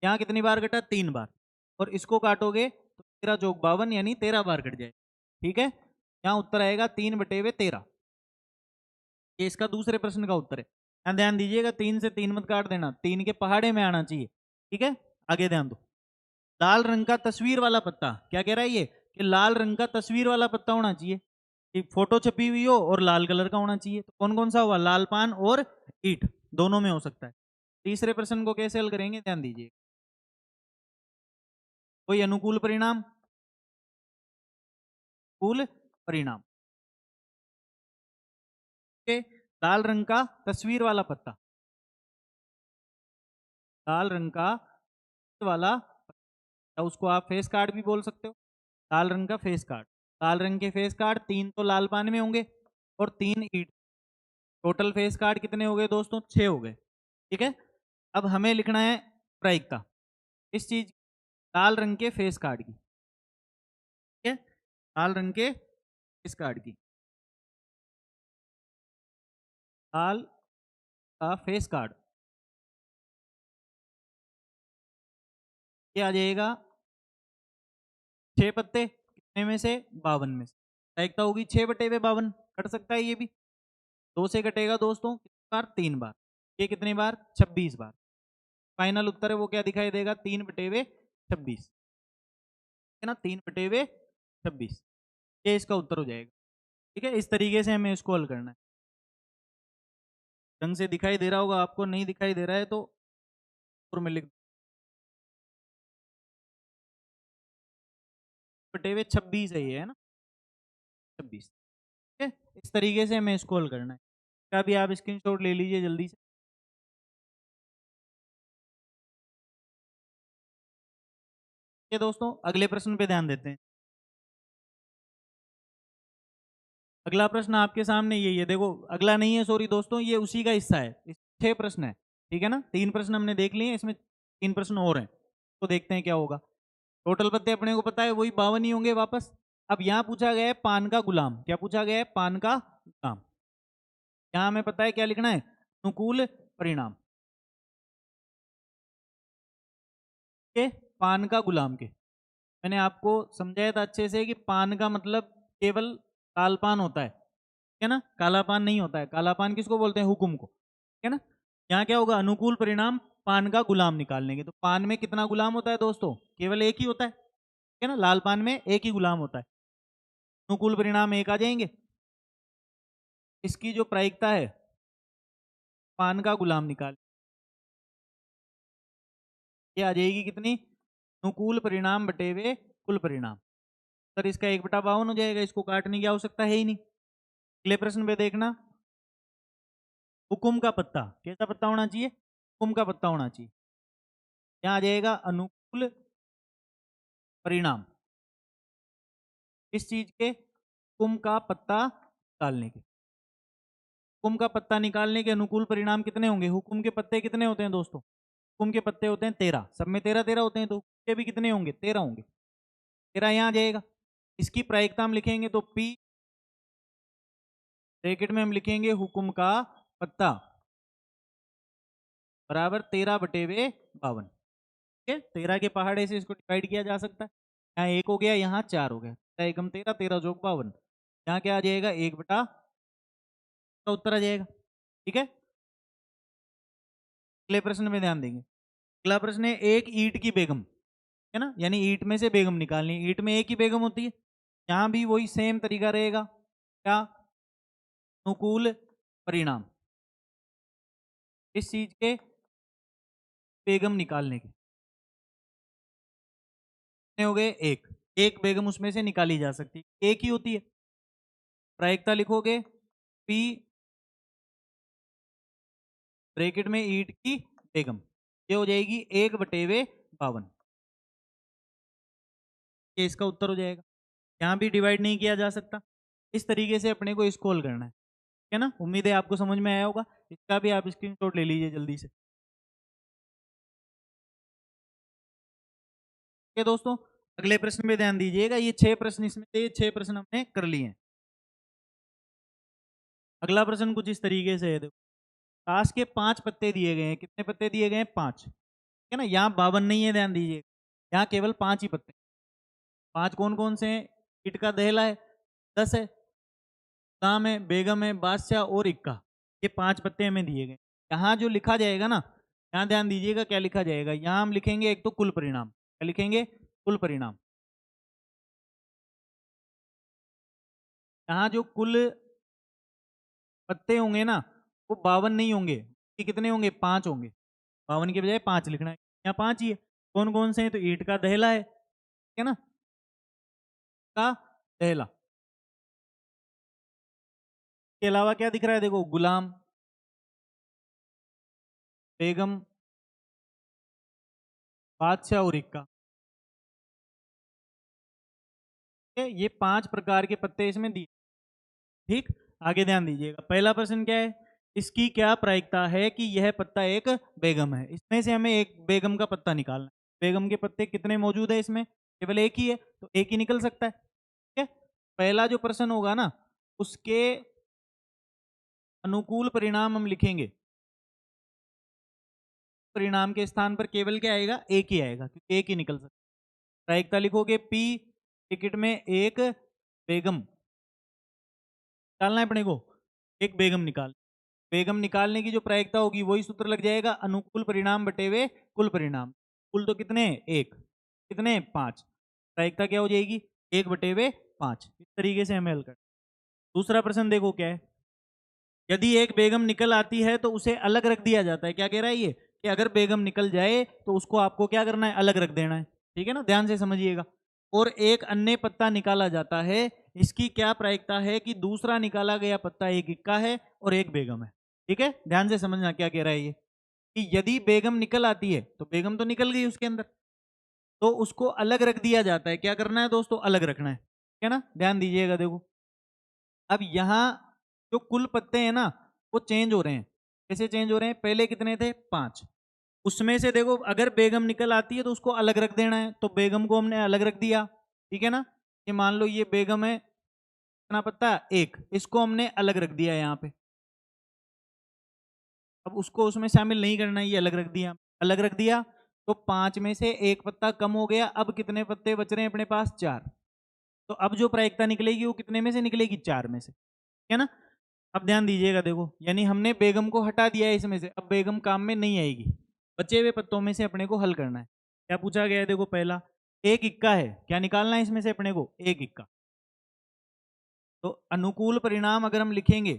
यहाँ कितनी बार कटा, 3 बार। और इसको काटोगे तो 13 चौक 52 यानी 13 बार कट जाएगा। ठीक है, यहाँ उत्तर आएगा 3/13। ये इसका दूसरे प्रश्न का उत्तर है। यहाँ ध्यान दीजिएगा, 3 से 3 मत काट देना, 3 के पहाड़े में आना चाहिए। ठीक है, आगे ध्यान दो। लाल रंग का तस्वीर वाला पत्ता, क्या कह रहा है ये कि लाल रंग का तस्वीर वाला पत्ता होना चाहिए, कि फोटो छपी हुई हो और लाल कलर का होना चाहिए। तो कौन कौन सा हुआ, लाल पान और ईंट, दोनों में हो सकता है। तीसरे प्रश्न को कैसे हल करेंगे, ध्यान दीजिए। कोई अनुकूल परिणाम, अनुकूल परिणाम के लाल रंग का तस्वीर वाला पत्ता, लाल रंग का वाला पत्ता, उसको आप फेस कार्ड भी बोल सकते हो। लाल रंग का फेस कार्ड, लाल रंग के फेस कार्ड 3 तो लाल पान में होंगे और 3 ईंट, टोटल फेस कार्ड कितने हो गए दोस्तों, 6 हो गए। ठीक है, अब हमें लिखना है प्रायिकता इस चीज, लाल रंग के फेस कार्ड की। ठीक है, लाल रंग के फेस कार्ड की, लाल का फेस कार्ड, ये आ जाएगा 6 पत्ते, कितने में से, 52 में से। प्रायिकता होगी 6/52, कट सकता है ये भी, 2 से कटेगा दोस्तों कितनी बार, 3 बार, ये कितनी बार, 26 बार। फाइनल उत्तर है वो क्या दिखाई देगा, 3/26, है ना, 3/26, ये इसका उत्तर हो जाएगा। ठीक है, इस तरीके से हमें इसको हल करना है। ढंग से दिखाई दे रहा होगा आपको, नहीं दिखाई दे रहा है तो और मैं लिख, 26 है ये, है ना, 26। ठीक है, इस तरीके से हमें इसको हल करना है। क्या भी आप स्क्रीनशॉट ले लीजिए जल्दी से। ये दोस्तों अगले प्रश्न पे ध्यान देते हैं। अगला प्रश्न आपके सामने यही है, देखो अगला नहीं है, सॉरी दोस्तों, ये उसी का हिस्सा है। 6 प्रश्न है, ठीक है ना, 3 प्रश्न हमने देख लिए, इसमें 3 प्रश्न और हैं, तो देखते हैं क्या होगा। टोटल पत्ते अपने को पता है वही 52 ही होंगे वापस। अब यहाँ पूछा गया है पान का गुलाम, क्या पूछा गया है, पान का गुलाम। यहाँ हमें पता है क्या लिखना है, अनुकूल परिणाम के पान का गुलाम के। मैंने आपको समझाया था अच्छे से कि पान का मतलब केवल लाल पान होता है, ठीक है ना, काला पान नहीं होता है। काला पान किसको बोलते हैं, हुकुम को, ठीक है ना। यहाँ क्या होगा, अनुकूल परिणाम पान का गुलाम निकालने के। तो पान में कितना गुलाम होता है दोस्तों, केवल एक ही होता है, ठीक है ना, लाल पान में एक ही गुलाम होता है। अनुकूल परिणाम एक आ जाएंगे। इसकी जो प्रायिकता है पान का गुलाम निकाल, ये आ जाएगी कितनी, अनुकूल परिणाम बटेवे कुल परिणाम। सर इसका 1/52 हो जाएगा, इसको काटने की आवश्यकता है ही नहीं। अगले प्रश्न पे देखना, हुकुम का पत्ता, कैसा पत्ता होना चाहिए, हुकुम का पत्ता होना चाहिए। यहाँ आ जाएगा अनुकूल परिणाम किस चीज के, हुकुम का पत्ता निकालने के। हुकुम का पत्ता निकालने के अनुकूल परिणाम कितने होंगे, हुकुम के पत्ते कितने होते हैं दोस्तों, हुकुम के पत्ते होते हैं 13, सब में 13 13 होते हैं, तो हुकुम के भी कितने होंगे, 13 होंगे। 13 यहाँ आ जाएगा। इसकी प्रायिकता हम लिखेंगे तो P ब्रैकेट में हम लिखेंगे हुकुम का पत्ता बराबर 13/52। ठीक है, 13 के पहाड़े से इसको डिवाइड किया जा सकता है। यहाँ 1 हो गया, यहाँ 4 हो गया, 13 × 13 13 जोग 52, यहाँ क्या आ जाएगा, 1/, का उत्तर आ जाएगा। ठीक है, अगले प्रश्न में ध्यान देंगे। अगला प्रश्न है, एक ईंट की बेगम, है ना, यानी ईंट में से बेगम निकालनी। ईंट में एक ही बेगम होती है, यहाँ भी वही सेम तरीका रहेगा। क्या, अनुकूल परिणाम इस चीज के बेगम निकालने के, कितने हो गए, एक, एक बेगम उसमें से निकाली जा सकती है, एक ही होती है। प्रायिकता लिखोगे P ब्रैकेट में ईंट की बेगम, ये हो जाएगी 1/52, ये इसका उत्तर हो जाएगा। यहाँ भी डिवाइड नहीं किया जा सकता। इस तरीके से अपने को इसको हल करना है, ठीक है ना। उम्मीद है आपको समझ में आया होगा। इसका भी आप स्क्रीनशॉट ले लीजिए जल्दी से। ठीक है दोस्तों, अगले प्रश्न में ध्यान दीजिएगा। ये 6 प्रश्न, इसमें से 6 प्रश्न हमने कर लिए हैं। अगला प्रश्न कुछ इस तरीके से है, देखो ताश के 5 पत्ते दिए गए हैं, कितने पत्ते दिए गए हैं, 5, ठीक है ना। यहाँ 52 नहीं है, ध्यान दीजिए, यहाँ केवल 5 ही पत्ते, 5 कौन कौन से हैं? ईट का दहला है, 10 है, गुलाम है, बेगम है, बादशाह और इक्का, ये 5 पत्ते हमें दिए गए। यहाँ जो लिखा जाएगा ना, यहाँ ध्यान दीजिएगा क्या लिखा जाएगा। यहाँ हम लिखेंगे एक तो कुल परिणाम, क्या लिखेंगे? कुल परिणाम। यहाँ जो कुल पत्ते होंगे ना, वो 52 नहीं होंगे, ये कितने होंगे? 5 होंगे। 52 के बजाय 5 लिखना है, यहाँ 5 ही है। कौन कौन से हैं? तो ईंट का दहला है, ठीक है ना, का दहला। के अलावा क्या दिख रहा है? देखो, गुलाम, बेगम, बादशाह और इक्का, ये 5 प्रकार के पत्ते इसमें दिए। ठीक, आगे ध्यान दीजिएगा। पहला प्रश्न क्या है? इसकी क्या प्रायिकता है कि यह पत्ता एक बेगम है? इसमें से हमें एक बेगम का पत्ता निकालना है। बेगम के पत्ते कितने मौजूद है इसमें? केवल एक ही है, तो एक ही निकल सकता है। ठीक है, पहला जो प्रश्न होगा ना, उसके अनुकूल परिणाम हम लिखेंगे। परिणाम के स्थान पर केवल क्या आएगा? एक ही आएगा, क्योंकि एक ही निकल सकता है। प्रायिकता लिखोगे पी, टिकट में एक बेगम निकालना है अपने को, एक बेगम निकाल। बेगम निकालने की जो प्रायिकता होगी वही सूत्र लग जाएगा, अनुकूल परिणाम बटे हुए कुल परिणाम। कुल तो कितने? एक, कितने? 5। प्रायिकता क्या हो जाएगी? 1 बटे हुए 5। इस तरीके से हमें हल कर। दूसरा प्रश्न देखो क्या है। यदि एक बेगम निकल आती है तो उसे अलग रख दिया जाता है। क्या कह रहा है ये? कि अगर बेगम निकल जाए तो उसको आपको क्या करना है? अलग रख देना है। ठीक है ना, ध्यान से समझिएगा। और एक अन्य पत्ता निकाला जाता है, इसकी क्या प्रायिकता है कि दूसरा निकाला गया पत्ता एक इक्का है और एक बेगम है। ठीक है, ध्यान से समझना क्या कह रहा है ये, कि यदि बेगम निकल आती है तो बेगम तो निकल गई उसके अंदर, तो उसको अलग रख दिया जाता है। क्या करना है दोस्तों? अलग रखना है। ठीक है ना, ध्यान दीजिएगा। देखो, अब यहाँ जो कुल पत्ते हैं ना, वो चेंज हो रहे हैं। कैसे चेंज हो रहे हैं? पहले कितने थे? 5। उसमें से देखो, अगर बेगम निकल आती है तो उसको अलग रख देना है, तो बेगम को हमने अलग रख दिया। ठीक है ना, ये मान लो ये बेगम है, कितना पत्ता? एक, इसको हमने अलग रख दिया यहाँ पे। अब उसको उसमें शामिल नहीं करना है, ये अलग रख दिया। अलग रख दिया तो 5 में से एक पत्ता कम हो गया। अब कितने पत्ते बच रहे हैं अपने पास? 4। तो अब जो प्रायिकता निकलेगी वो कितने में से निकलेगी? 4 में से। ठीक है ना, अब ध्यान दीजिएगा। देखो, यानी हमने बेगम को हटा दिया है इसमें से, अब बेगम काम में नहीं आएगी। बचे हुए पत्तों में से अपने को हल करना है। क्या पूछा गया है? देखो, पहला एक इक्का है, क्या निकालना है इसमें से अपने को? एक इक्का। तो अनुकूल परिणाम अगर हम लिखेंगे,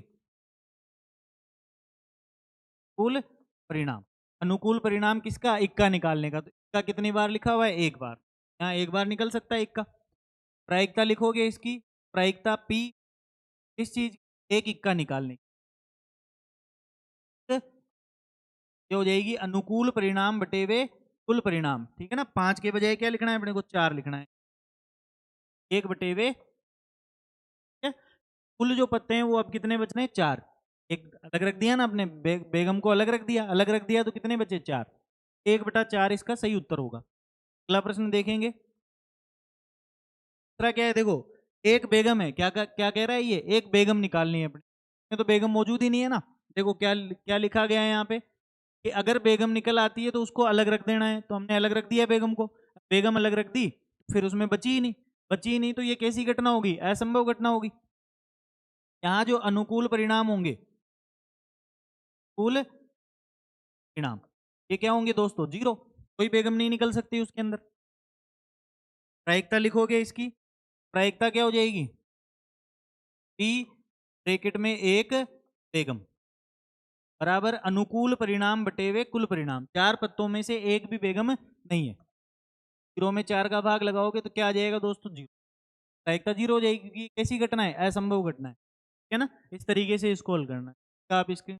कुल परिणाम, अनुकूल परिणाम किसका? इक्का निकालने का। तो इक्का कितनी बार लिखा हुआ है? एक बार। यहाँ एक बार निकल सकता है इक्का। प्रायिकता लिखोगे इसकी, प्रायिकता पी, किस चीज? एक इक्का निकालने की। ये हो जाएगी अनुकूल परिणाम बटे हुए कुल परिणाम। ठीक है ना, 5 के बजाय क्या लिखना है अपने को? 4 लिखना है, 1 बटे हुए। ठीक है? कुल जो पत्ते हैं वो अब कितने बच रहे हैं? 4। एक अलग रख दिया ना आपने, बेगम को अलग रख दिया। अलग रख दिया तो कितने बचे? 4। 1/4 इसका सही उत्तर होगा। अगला प्रश्न देखेंगे। दूसरा क्या है? देखो, एक बेगम है, क्या क्या कह रहा है ये? एक बेगम निकालनी है अपने, इसमें तो बेगम मौजूद ही नहीं है ना। देखो क्या क्या लिखा गया है यहाँ पे, कि अगर बेगम निकल आती है तो उसको अलग रख देना है। तो हमने अलग रख दिया बेगम को। बेगम अलग रख दी, फिर उसमें बची ही नहीं। बची ही नहीं तो ये कैसी घटना होगी? असंभव घटना होगी। यहाँ जो अनुकूल परिणाम होंगे, कुल परिणाम, ये क्या होंगे दोस्तों? 0। कोई बेगम नहीं निकल सकती उसके अंदर। प्रायिकता लिखोगे इसकी, प्रायिकता क्या हो जाएगी? पी, ब्रैकेट में एक बेगम, बराबर अनुकूल परिणाम बटे हुए कुल परिणाम। 4 पत्तों में से एक भी बेगम नहीं है। 0 में 4 का भाग लगाओगे तो क्या आ जाएगा दोस्तों? 0। प्रायिकता 0 हो जाएगी, क्योंकि कैसी घटना है? असंभव घटना है। ठीक है ना, इस तरीके से इसको हल करना है। आप इसके